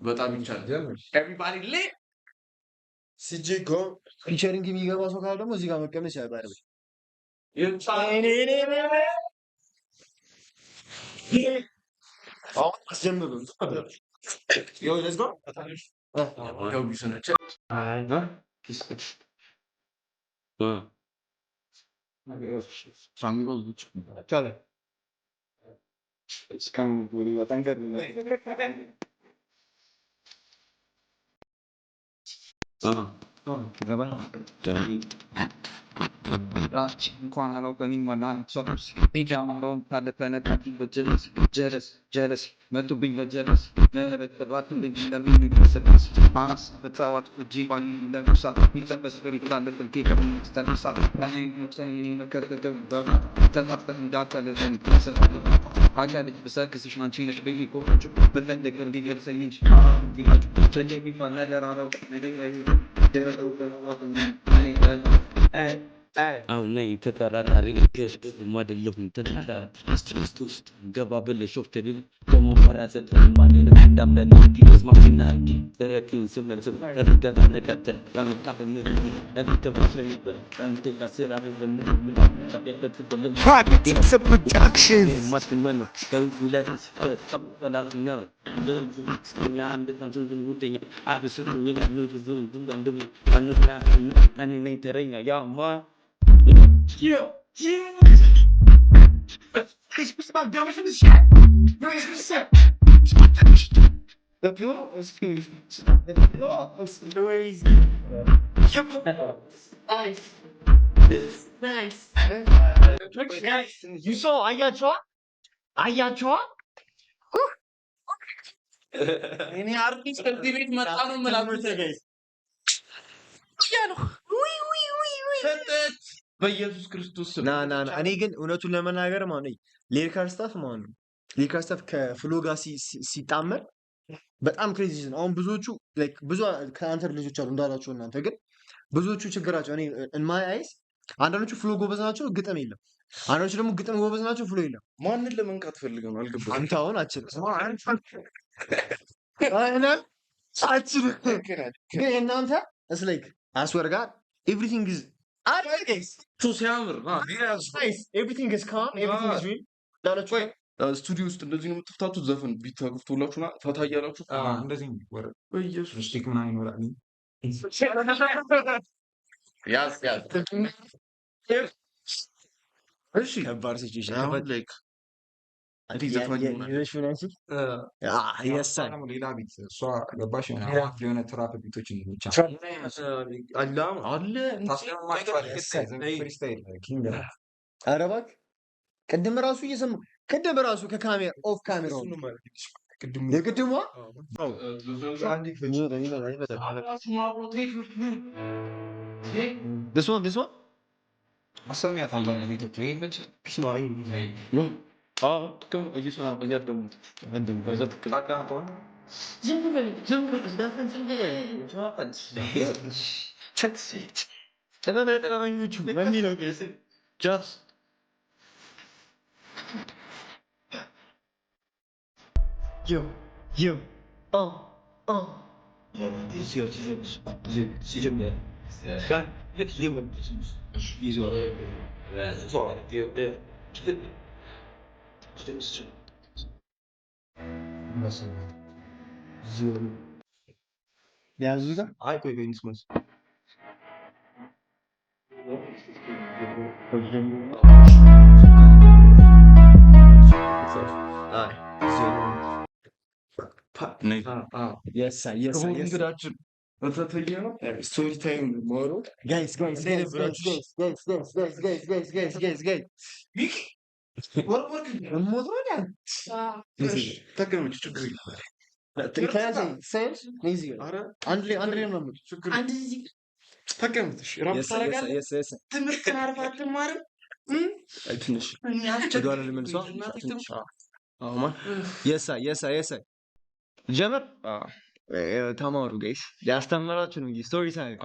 በጣም ይቻላል። Everybody lit ሲጄ እኮ ፊቸሪንግ የሚገባ ሰው ካለ ደግሞ እዚህ ጋር መቀመጥ ይችላል። ባይ አሁን አስጀምሩ። ያው let's go ያው ቢሰነች ቻለ እንኳን አላውቀኝም ዋና ቢጃማውን ካለፈነ ጀለስ መጡብኝ በጀለስ ባትልኝ እንደሚሰስ ማስ በተዋት እጂ ለምሳ ሚጠበስ ፍሪታለ ጥልቄ ከሚስተነሳ ተጣፍተን እንዳታለዘን አጋልጅ በሰርክስሽ ናንቺ ነሽ ቤቢ ኮች በፈለገ እንዲገልጸኝ እንጂ ስለሚባል ነገር አረው አሁን ላይ ተጠራጣሪ አይደለሁም። ስትረስት ውስጥ ገባ ብለሽ ሾፍተሪ በመመሪያ ሰጠን ማንንም እንዳምለን ስማኪና ተረኪን ስመልስም እርገታ ነቀጠል ያመጣብን You saw አያቸዋ እኔ አርቲስት ከዚህ ቤት መጣ ነው የምላችሁት ሰጠች በኢየሱስ ክርስቶስ ስም ና እኔ ግን እውነቱን ለመናገር ማለት ነው ሊሪካል ስታፍ ማለት ነው ሊሪካል ስታፍ ከፍሎ ጋር ሲጣመር በጣም ክሬዚ ነው። አሁን ብዙዎቹ ብዙ ከአንተር ልጆች አሉ እንዳላችሁ እናንተ ግን ብዙዎቹ ችግራቸው እኔ ማይ አይስ አንዳንዶቹ ፍሎ ጎበዝ ናቸው፣ ግጥም የለም። አንዳንዶቹ ደግሞ ግጥም ጎበዝ ናቸው፣ ፍሎ የለም። ማንን ለመንካት ፈልገው ነው አልገባኝም። አንተ አሁን አችልም ግን እናንተ ስላይክ አስወር ጋር ኤቭሪቲንግ ኢዝ ሲያምር ኤቭሪቲንግ ኢዝ ካም ኤቭሪቲንግ ኢዝ ሪል ዳላችሁ ስቱዲዮ ውስጥ እንደዚህ ነው የምትፍታቱት። ዘፈን ቢት ተከፍቶላችሁና ፈታ እያላችሁ እንደዚህ ወረ በኢየሱስ ስቲክ ምናምን ይኖራል። ያስ እሺ ከባድ ሲቹዌሽን ላይክ እንዲህ ዘፋኝ ሌላ ቤት እሷ ገባሽ የሆነ ትራፕ ቤቶች ብቻ አለ ኧረ እባክህ ቅድም ራሱ እየሰማሁ ቅድም ራሱ ከካሜራ ኦፍ ካሜራው የቅድሟ this one just yo ያዙታ አይ ቆይ እንስማስ እንግዳችን በተተየ ነው ስቶሪ ታይም ሞሮ guys ተቀመጭ ችግር ጀመር ተማሩ ጋይስ ያስተምራችሁ ነው ስቶሪ ታይም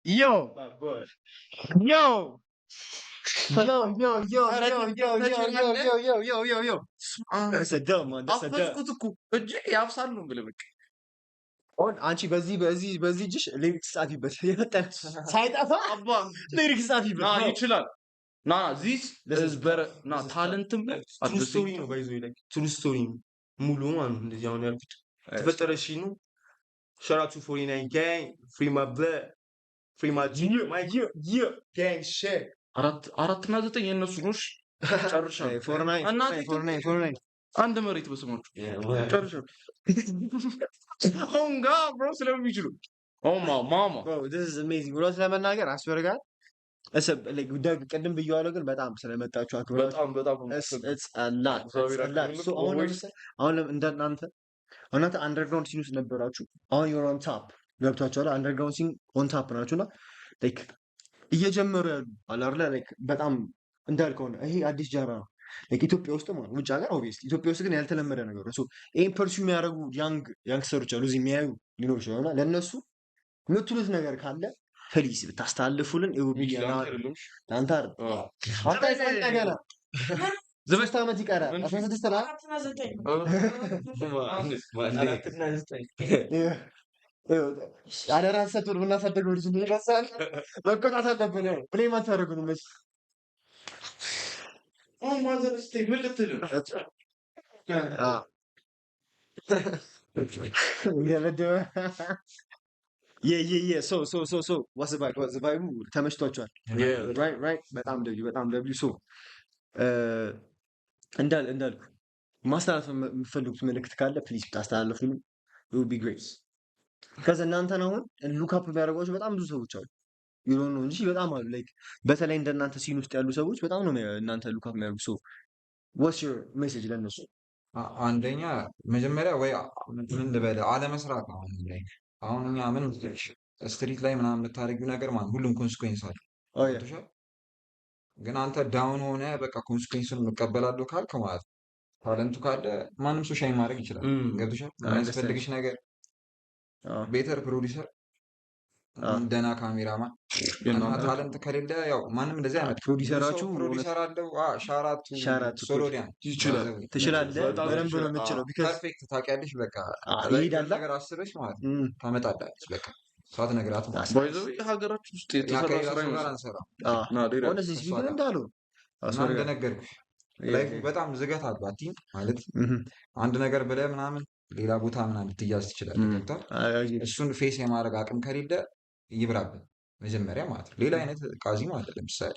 Yo, yo. That's a dub, man. That's a dub. አፈስኩት እኮ እጄ ያፍሳል ነው ብለህ በቃ አሁን አንቺ በዚህ እጅሽ ሊሪክስ ጻፊበት የመጠን ሳይጠፋ አባ ሊሪክስ ጻፊበት ና ነው። ይችላል ና ዚስ is better ና ታለንትም ትሩ ስቶሪ ነው ባይዞ ላይ ትሩ ስቶሪ ነው ሙሉ ማለት ነው። እንደዚህ አሁን ያልኩት ተፈጠረ ሺ ነው። ሻራቱ 49 gang free my blood free my G my gang shit አራት እና 9 የነሱ ነው። ጨርሻለሁ። 49 አንድ መሬት በስማችሁ ጨርሻለሁ። ሆንጋ ብሮ ስለሚችሉ ማማ bro this is amazing ብሎ ስለመናገር አስፈርጋል ቅድም ብየዋለሁ፣ ግን በጣም ስለመጣችሁ አክብራችሁ በጣም it's a lot. So አሁን እንደናንተ አንደርግራውንድ ሲን ውስጥ ነበራችሁ። አሁን you're on top ገብቷችኋል። አንደርግራውንድ ሲን on top ናችሁና like እየጀመሩ ያሉ አለ አይደል like በጣም እንዳልከው ነው። ይሄ አዲስ ጃራ ነው like ኢትዮጵያ ውስጥ ማለት ውጭ ሀገር obviously ኢትዮጵያ ውስጥ ግን ያልተለመደ ነገር ነው። so ይሄን ፐርሱ የሚያደርጉ ያንግ ሰሮች አሉ እዚህ የሚያዩ ሊኖር ይችላልና ለነሱ የምትሉት ነገር ካለ ፕሊዝ ብታስተላልፉልን አንተ ገና 9 ዓመት ይቀራል 16 ላይ አደራ ሰጥቶን ብናሳደገው ልጅ ይመሳል መቆጣት አለብን። ብሌም አታደርጉንም መች ማዘር እስቲ ምን ልትል so what's the vibe ተመችቷቸዋል? right በጣም ደብዩ so እንዳልኩ ማስተላለፍ የምትፈልጉት መልእክት ካለ ፕሊዝ ብታስተላልፉልኝ it would be great። ከዛ እናንተን አሁን ሉካፕ የሚያደርጓቸው በጣም ብዙ ሰዎች አሉ ይሮን ነው እንጂ በጣም አሉ like በተለይ እንደናንተ ሲን ውስጥ ያሉ ሰዎች በጣም ነው እናንተ ሉካፕ የሚያደርጉ so what's your message ለነሱ? አንደኛ መጀመሪያ ወይ ምን ልበል አለመስራት ነው። አሁን እኛ ምን ስትሪት ላይ ምናምን የምታደርጊው ነገር ማለት ሁሉም ኮንሲኩዌንስ አለ። ግን አንተ ዳውን ሆነ በቃ ኮንሲኩዌንሱን እቀበላለሁ ካልክ ማለት ታለንቱ ካለ ማንም ሰው ሻይን ማድረግ ይችላል። ገብቶሻል? የሚያስፈልግሽ ነገር ቤተር ፕሮዲሰር፣ ደህና ካሜራማን እና ታለንት ከሌለ ያው ማንም እንደዚህ አይነት ፕሮዲሰራችሁ ፕሮዲሰር አለው። ሻራቱ ሶሎዲያን ትችላለህ፣ በደንብ ነው የምትችለው። ፐርፌክት ታውቂያለሽ። በቃ ይሄዳል ነገር አስበሽ ማለት ታመጣለች። በቃ ሰዓት ነገራት ማለት ባይዘው ሀገራችን ውስጥ የተሰራ ስራ ጋር አንሰራም። ሆነዚህ ቢሆን እንዳለው እንደነገርኩሽ ላይፍ በጣም ዝገት አባት ማለት አንድ ነገር ብለህ ምናምን ሌላ ቦታ ምናምን ልትያዝ ትችላለህ። ገብቶሃል? እሱን ፌስ የማድረግ አቅም ከሌለ ይብራብን መጀመሪያ ማለት ነው። ሌላ አይነት ቃዚ ማለት ለምሳሌ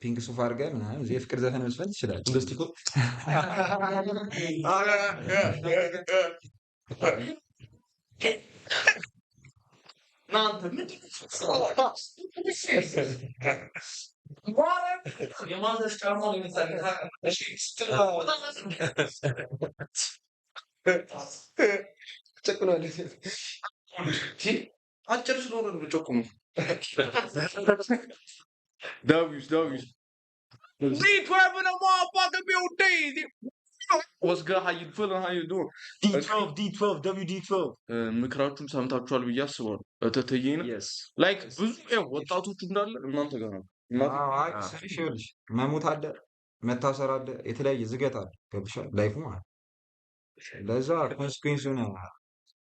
ፒንክ ሱፍ አድርገህ ምናምን እዚህ የፍቅር ዘፈን መስፈን ትችላለህ። እንደ ስቲኮ እናንተ ምንድን የማዘዝ ጫማ ነው የሚመስለው። እሺ ጨቅኗል። አጭር ስለሆነ ነው ጨቁሙ። ዳዊስ D12 in a motherfucking building. What's good? How you feeling? How you doing? D12 WD12 ምክራችሁን ሰምታችኋል ብዬ አስባለሁ። እተተየነ ላይክ ብዙ ወጣቶቹ እንዳለ እናንተ ጋር ነው። አይ ስልሽ ይኸውልሽ መሞት አለ፣ መታሰር አለ፣ የተለያየ ዝገት አለ። ገብቶሻል? ላይፉ ማለት ለዛ ኮንሲኩዌንሱን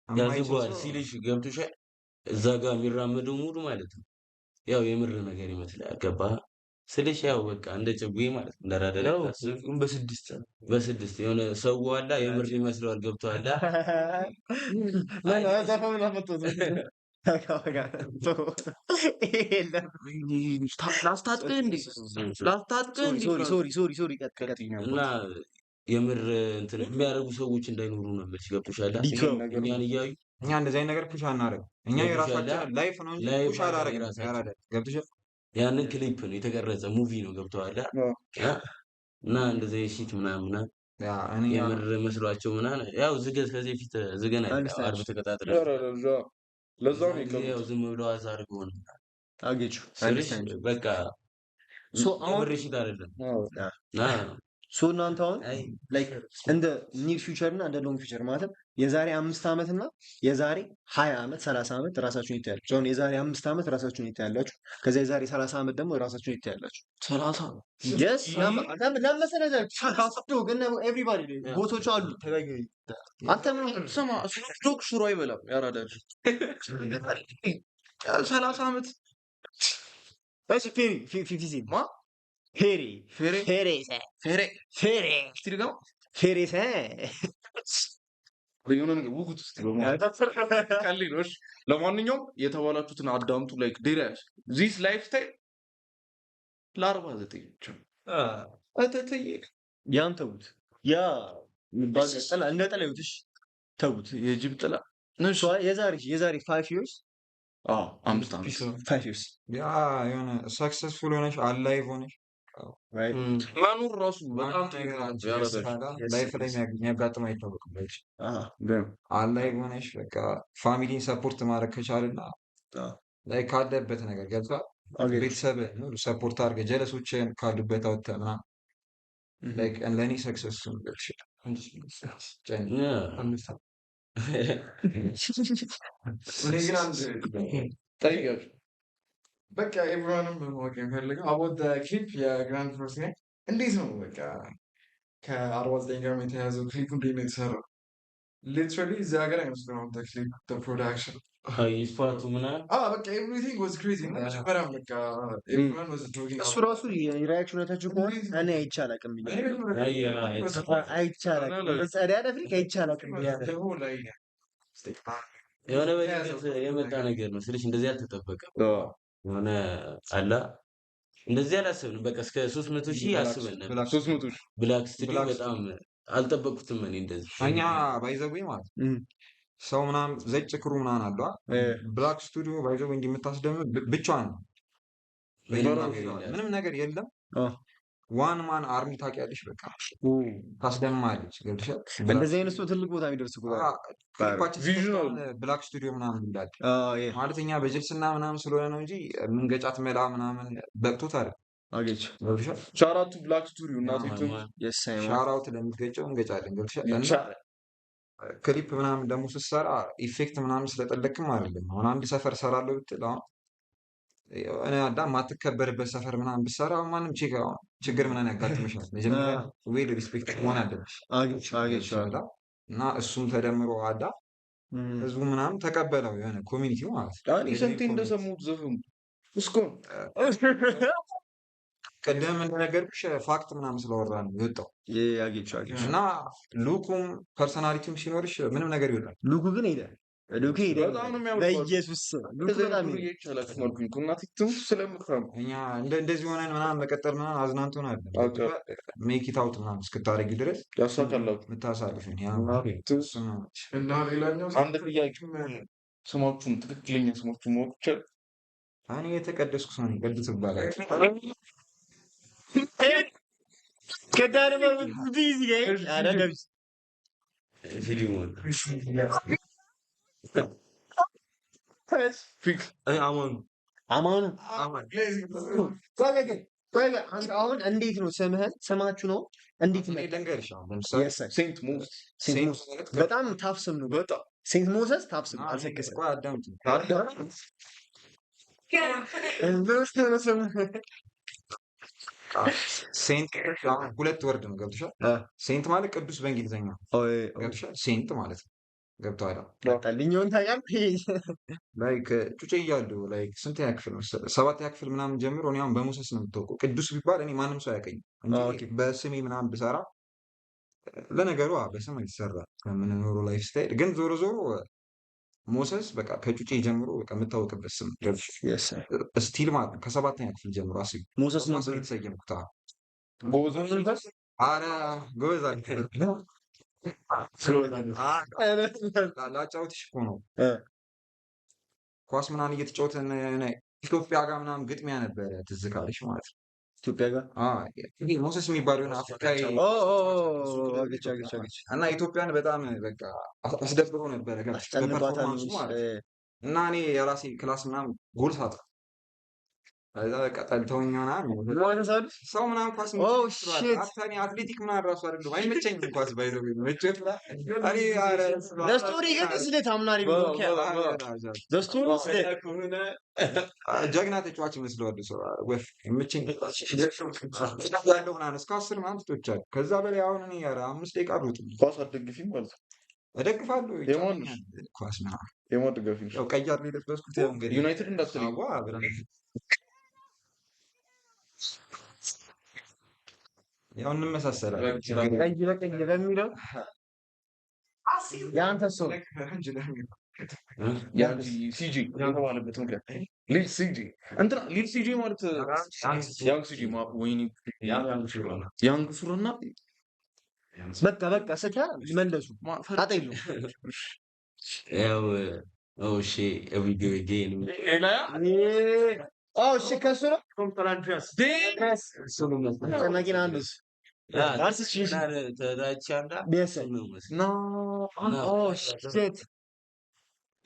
ያዝጓል ሲልሽ ገብቶሻል። እዛ ጋር የሚራመደው ሙሉ ማለት ነው ያው የምር ነገር ይመስላል። ገባህ ስልሽ ያው በቃ እንደ ጨጉዬ ማለት ነው። እንደራደለ በስድስት የሆነ ሰው አላ የምር ይመስለዋል። ገብቶሃል? እና የምር እንትን የሚያደርጉ ሰዎች እንዳይኖሩ ነው የምልሽ። ገብቶሻል? እኛን እያዩ እኛ እንደዚህ አይነት ነገር ፑሽ አናደርግም። እኛ የራሳችን ላይፍ ነው እንጂ ፑሽ አላደርግም። ገብቶሻል? ያንን ክሊፕ ነው የተቀረጸ ሙቪ ነው። ገብቶሃል? እና እንደዚህ ሺት ምናምን የምር መስሏቸው ምናምን ያው ዝገት ከዚህ በፊት ዝገና አርብ ተቀጣጥረ ለዛ ነው ያው ዝም ብለው አዛርግ ሆነ አገጩ በቃ የምር ሺት አይደለም ና እናንተ አሁን ላይክ እንደ ኒር ፊውቸር እና እንደ ሎንግ ፊውቸር ማለት የዛሬ 5 ዓመት እና የዛሬ 20 ዓመት 30 ዓመት ራሳችሁን ይታያላችሁ። አሁን የዛሬ 5 ዓመት ራሳችሁን ይታያላችሁ። ከዛ የዛሬ 30 ዓመት ደግሞ ራሳችሁን ይታያላችሁ። 30 yes ለመሰለህ ግን ኤቭሪባዲ ቦቶች አሉ። አንተ ምን ሰማ ዶክ ሽሮ አይበላም ያራዳጅ 30 ዓመት እሺ ፌሪ ማ ለማንኛውም የተባላችሁትን አዳምጡ። ላይክ ዴሪያስ ዚስ ላይፍ ስታይል ለ49 ብቻ አተተየ ያን ተውት። ያ ጥላ እንደ ጥላ ይውትሽ ተውት። የጅብ ጥላ የዛሬ 5 years 5 ዓመት 5 years ያ የሆነ ሰክሰስፉል ሆነሽ አላይቭ ሆነሽ መኖር ራሱ በጣም ላይፍ ላይ የሚያጋጥም አይታወቅም። አላይቭ ሆነሽ በቃ ፋሚሊን ሰፖርት ማድረግ ከቻልና ላይ ካለበት ነገር ገብቷ ቤተሰብ ሰፖርት አድርገህ ጀለሶችን ካሉበት አውጥተህ ምናምን ለእኔ ሰክሰስ በቃ ኤቭሪዋንም ማወቅ የሚፈልገው አቦት ክሊፕ የግራንድ ፎርስ ጋር እንዴት ነው በቃ ከ49 ጋር የተያዘው ክሊፕ እንዴት ነው የተሰራው? ሊትራሊ እዚህ ሀገር አይመስለውም ክሊፕ ፕሮዳክሽን ይስፋቱ ምናምን በቃ ኤቭሪቲንግ ዋዝ ክሬዚ እና መጀመሪያም በቃ ኤቭሪዋን ዋዝ ዶጊንግ እሱ ራሱ ሪአክሽናታችሁ ከሆነ እኔ አይቻላቅም ጸዳያ አፍሪካ አይቻላቅም የሆነ በድንገት የመጣ ነገር ነው ስልሽ እንደዚህ አልተጠበቀም። የሆነ አላ እንደዚህ አላሰብንም። በቃ እስከ 300,000 አስበን ነበር። 300,000 ብላክ ስቱዲዮ በጣም አልጠበቅኩትም እኔ እንደዚህ እኛ ባይዘጉኝ ማለት ሰው ምናምን ዘጭ ክሩ ምናምን አለ ብላክ ስቱዲዮ ባይዘጉኝ እንደምታስደምም ብቻዋን ምንም ነገር የለም። ዋን ማን አርሚ ታውቂያለሽ? በቃ ታስደማለች። ገብቶሻል? እንደዚህ አይነት ሰው ትልቅ ቦታ የሚደርስ ብላክ ስቱዲዮ ምናምን እንዳለ ማለት እኛ በጅልስና ምናምን ስለሆነ ነው እንጂ ምንገጫት መላ ምናምን በቅቶት አይደል? ገብቶሻል? ሻራቱ ብላክ ስቱዲዮ እናቴቱ ሻራውት ለሚገጨው እንገጫለን። ገብቶሻል? ክሊፕ ምናምን ደግሞ ስትሰራ ኢፌክት ምናምን ስለጠለቅም አይደለም። አሁን አንድ ሰፈር ሰራለሁ ብትል አሁን እኔ አዳም ማትከበርበት ሰፈር ምናምን ብትሰራ ማንም ችግር ምናምን ያጋጥምሻል። መጀመሪያ ዌል ሪስፔክት መሆን አለብሽ እና እሱም ተደምሮ አዳ ህዝቡ ምናምን ተቀበለው የሆነ ኮሚኒቲው ማለት ነው። ሰንቴ እንደሰሙት ዘፈኑ እስኮ ቀደም እንደነገርኩሽ ፋክት ምናምን ስለወራ ነው የወጣው እና ሉኩም ፐርሰናሊቲውም ሲኖርሽ ምንም ነገር ይወጣል። ሉኩ ግን ሄደ ዱኪ በጣም ነው የሚያምርባችሁ። በኢየሱስ ዱኪ እንደዚህ አይነት በጣም ዱርዬ አይቻላችሁ መልኩኝ እኮ እናቴ ትሙት ስለምትፈራ ነው። እኛ እንደዚህ ሆነን ምናምን መቀጠል ምናምን አዝናንቶን አለ ሜክ ኢት አውት ምናምን እስክታደርጊ ድረስ ያሳካላችሁ የምታሳልፍን እና ሌላኛው አንድ ጥያቄ ስማችሁን ትክክለኛ ስማችሁን ማወቅ ይቻላል? እኔ የተቀደስኩ ሰው ነኝ። ቅዱስ ይባላል። ከዳር ዲዚ ጋር አረ ገብስ ፊሊሞን አማኑ አሁን እንዴት ነው ስምህን ስማችሁ ነው እንዴት ነው ልንገርሽ አሁን ለምሳሌ ሴንት ሞስ በጣም ታፍ ስም ነው በጣም ሴንት ሞሰስ ታፍ ስም አልሰከሰም አዳምጪ ሴንት ሁለት ወርድ ነው ገብቶሻል ሴንት ማለት ቅዱስ በእንግሊዝኛ ገብቶሻል ሴንት ማለት ነው ገብቶሃል ታጣልኝውን ታውቃለህ ላይክ ጩጬ እያለሁ ላይክ ስንተኛ ክፍል መሰለህ ሰባተኛ ክፍል ምናምን ጀምሮ እኔ አሁን በሞሰስ ነው የምታውቀው ቅዱስ ቢባል እኔ ማንም ሰው አያውቀኝም እንጂ በስሜ ምናምን ብሰራ ለነገሩ በስም አይሰራ ከምንኖረው ላይፍ ስታይል ግን ዞሮ ዞሮ ሞሰስ በቃ ከጩጬ ጀምሮ በቃ የምታወቅበት ስም ስቲል ማለት ነው ከሰባተኛ ክፍል ጀምሮ አስቢ ሞሰስ ነው የተሰየምኩት ኧረ ጎበዝ ላጫውትሽ እኮ ነው ኳስ ምናምን እየተጫወትን ኢትዮጵያ ጋር ምናምን ግጥሚያ ነበረ ትዝ ካለሽ ማለት ነው ኢትዮጵያ ጋር ይሄ ሞሰስ የሚባለው የሆነ አፍሪካዊ እና ኢትዮጵያን በጣም በቃ አስደብሮ ነበረ በፐርፎርማንሱ ማለት እና እኔ የራሴ ክላስ ምናምን ጎል ሳጣ ከዛ በቃ ጠልተውኝ ምናምን ሰው ምናምን ኳስ እኔ አትሌቲክ ምናምን ራሱ አይደለም አይመቸኝም ኳስ ባይዘው ለስቶሪ ግን ስለ ታምናሪ ለስቶሪ ጀግና ተጫዋች ይመስለዋል ሰው ወፍ ይመቸኝ ያለው ምናምን እስከ 10 ምናምን ትቶቻል ከዛ በላይ አሁን እኔ 5 ደቂቃ ሩጥ ኳስ አትደግፊም ማለት ነው እደግፋለሁ ኳስ ምናምን የማን ደጋፊ ነሽ? ያው ቀይ አርሜ ለበስኩት ያው እንግዲህ ዩናይትድ እንዳትለኝ ያው እንመሳሰላለን ቀይ በቀይ በሚለው የአንተ ሰው ሲጂ የተባለበት ምክንያት ሊል ሲጂ እንትና ሊል ሲጂ ማለት ያንግ ሲጂ ወይኔ ያንግ ሱርና በቃ ስታ መለሱ አጠይሉ ያው እሺ ኤቭሪዴ ጌም እሺ ከሱ ነው ኮንፈረንስ መኪና አንዱስ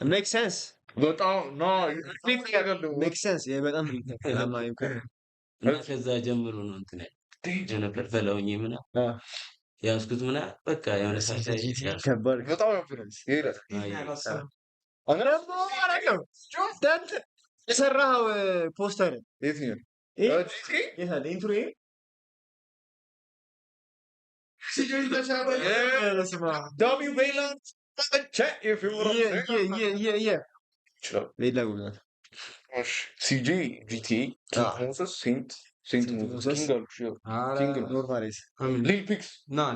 ሜክ ሴንስ በጣም ሜክ ሴንስ በጣም እና ከዛ ጀምሮ ነው እንትን ነበር ፈለውኝ ምና ያስኩት ምና በቃ የሆነ ከባድ በጣም ይሄዳል የሰራኸው ፖስተር የትኛው ኢንትሮ Dami Wayland check if you want ሌላ ጉዳት CJ GTA Moses Saint Moses King ኖርማሌስ Lil Pix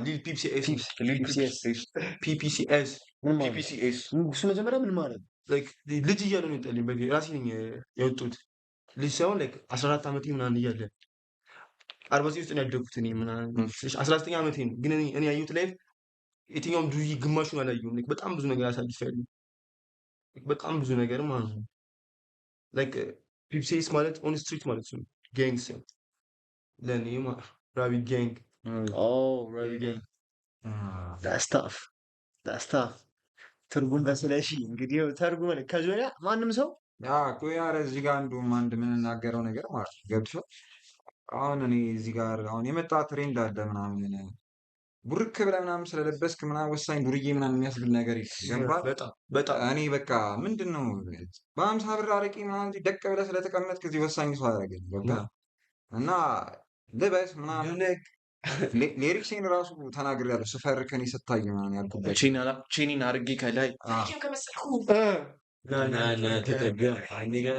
ሊል ፒፕሲኤስ PPCS እሱ መጀመሪያ ምን ማለት ነው ልጅ እያለ ነው የወጣልኝ በ ራሴ ነኝ የወጡት ልጅ ሳይሆን 14 ዓመቴ ምናምን እያለ 49 ውስጥ ነው ያደግኩት እኔ ምናምን 19 ዓመቴ ነው ግን እኔ ያየሁት ላይፍ የትኛውም ዱርዬ ግማሹን አላየሁም በጣም ብዙ ነገር አሳልፌያለሁ በጣም ብዙ ነገር ማለት ነው ፒፕሲኤስ ማለት ኦን ስትሪት ማለት ነው ጋንግስ ለኔ ራቢ ጋንግ ራቢ ጋንግ ዳስታፍ ትርጉም በስለሺ እንግዲህ ተርጉም ከዞሪያ ማንም ሰው ቆያረ እዚህ ጋር አንድ የምንናገረው ነገር ማለት ገብቶሻል አሁን እኔ እዚህ ጋር አሁን የመጣ ትሬንድ አለ ምናምን ቡርክ ብለህ ምናምን ስለለበስክ ምናምን ወሳኝ ዱርዬ ምናምን የሚያስብል ነገር ይገባል በጣም እኔ በቃ ምንድነው በ50 ብር አረቄ ምናምን ደቅ ብለህ ስለተቀመጥክ እዚህ ወሳኝ ሰው አያደርገኝ ገብቶሃል እና ልበስ ምናምን ሊሪክሴን ራሱ ተናግሬያለሁ ስፈርክ እኔ ስታይ ምናምን ያልኩበት ቺኒን አድርጌ ከላይ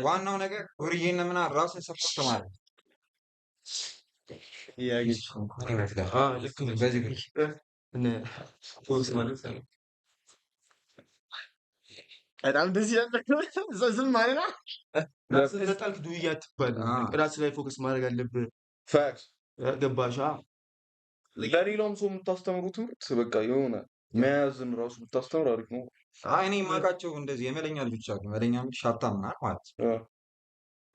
ዋናው ነገር ዱርዬን ምናምን ራስን ሰፖርት ማለት በጣም ደስ ይላል። ዝም ማለት ነው። ራስን ከጣልክ ዱርዬ አትባል። ራስ ላይ ፎከስ ማድረግ አለብህ። ፋክስ ገባሻ? ለሌላውም ሰው የምታስተምሩ ትምህርት በቃ የሆነ መያዝን ራሱ ብታስተምር አሪፍ ነው። እኔ የማውቃቸው እንደዚህ የመለኛ ልጆች አሉ። መለኛ ሀብታም ምናምን ማለት ነው።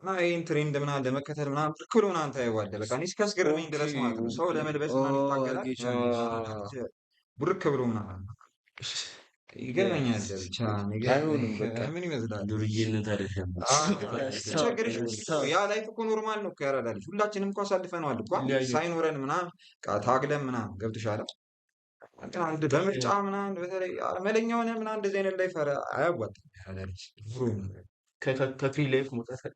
እና ይህን ትሬንድ ምናምን ለመከተል ምናምን ልክ ብሎ ምናምን ታየዋለህ። በቃ እኔ እስኪያስገርመኝ ድረስ ማለት ነው። ሰው ለመልበስ ምናምን ይታገላል። ቡርክ ብሎ ምናምን ይገርመኛል። ብቻ ምን ይመስላል? ዱርዬነት አይደለም። ቸግርሽ ያ ላይፍ እኮ ኖርማል ነው እኮ ያራዳልሽ። ሁላችንም እኮ አሳልፈነዋል እኮ ሳይኖረን ምናምን ታግለን ምናምን ገብቶሻል። አንድ በምርጫ ምናምን በተለይ መለኛ ሆነ ምናምን እንደዚህ አይነት ላይፍ አያዋጣም። ያራዳልሽ ከፍሪ ላይፍ መውጣት አለ።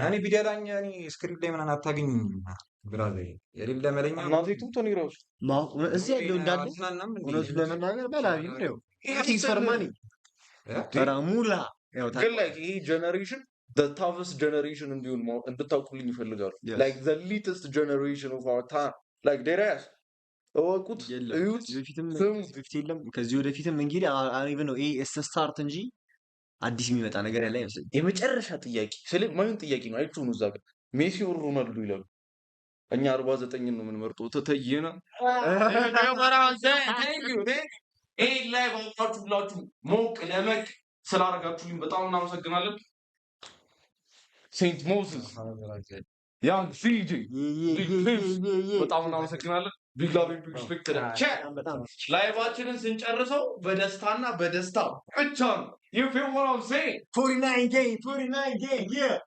እኔ ቢደላኝ እኔ ስክሪን ላይ ምናምን አታገኝም። ብራዘር የሌለ መለኛ እናቴ ቱቶን ይራሱ እዚህ ያለው እንዳለ እውነቱን ለመናገር በላቢ ነው ፈርማኒ ሙላ ግን ላይክ ይሄ ጀነሬሽን ታፍስ ጀነሬሽን እንዲሆን እንድታውቁልኝ ይፈልጋሉ። ላይክ ዘ ሊተስት ጀነሬሽን ኦፍ አወር ታይም ላይክ ዴራስ እወቁት፣ እዩት፣ በፊት የለም ከዚህ ወደፊትም እንግዲህ ኢቭን ነው ይሄ ስታርት እንጂ አዲስ የሚመጣ ነገር ያለ አይመስለኝም። የመጨረሻ ጥያቄ ስለ ማይሆን ጥያቄ ነው። አይቱ ነው እዛ ጋር ሜሲ ወር ሮናልዶ ይላሉ። እኛ 49 ነው የምንመርጠው። ተተየና ይሄ ላይ ባንካችሁ ብላችሁ ሞቅ ለመቅ ስላደረጋችሁልኝ በጣም እናመሰግናለን። ሴንት ሞስስ ያንግ ሲጂ በጣም እናመሰግናለን። ቢግ ላቭ ቢግ ሪስፔክት ላይቫችንን ስንጨርሰው በደስታና በደስታ ብቻ ነው። You feel what I'm saying? 49 game, yeah.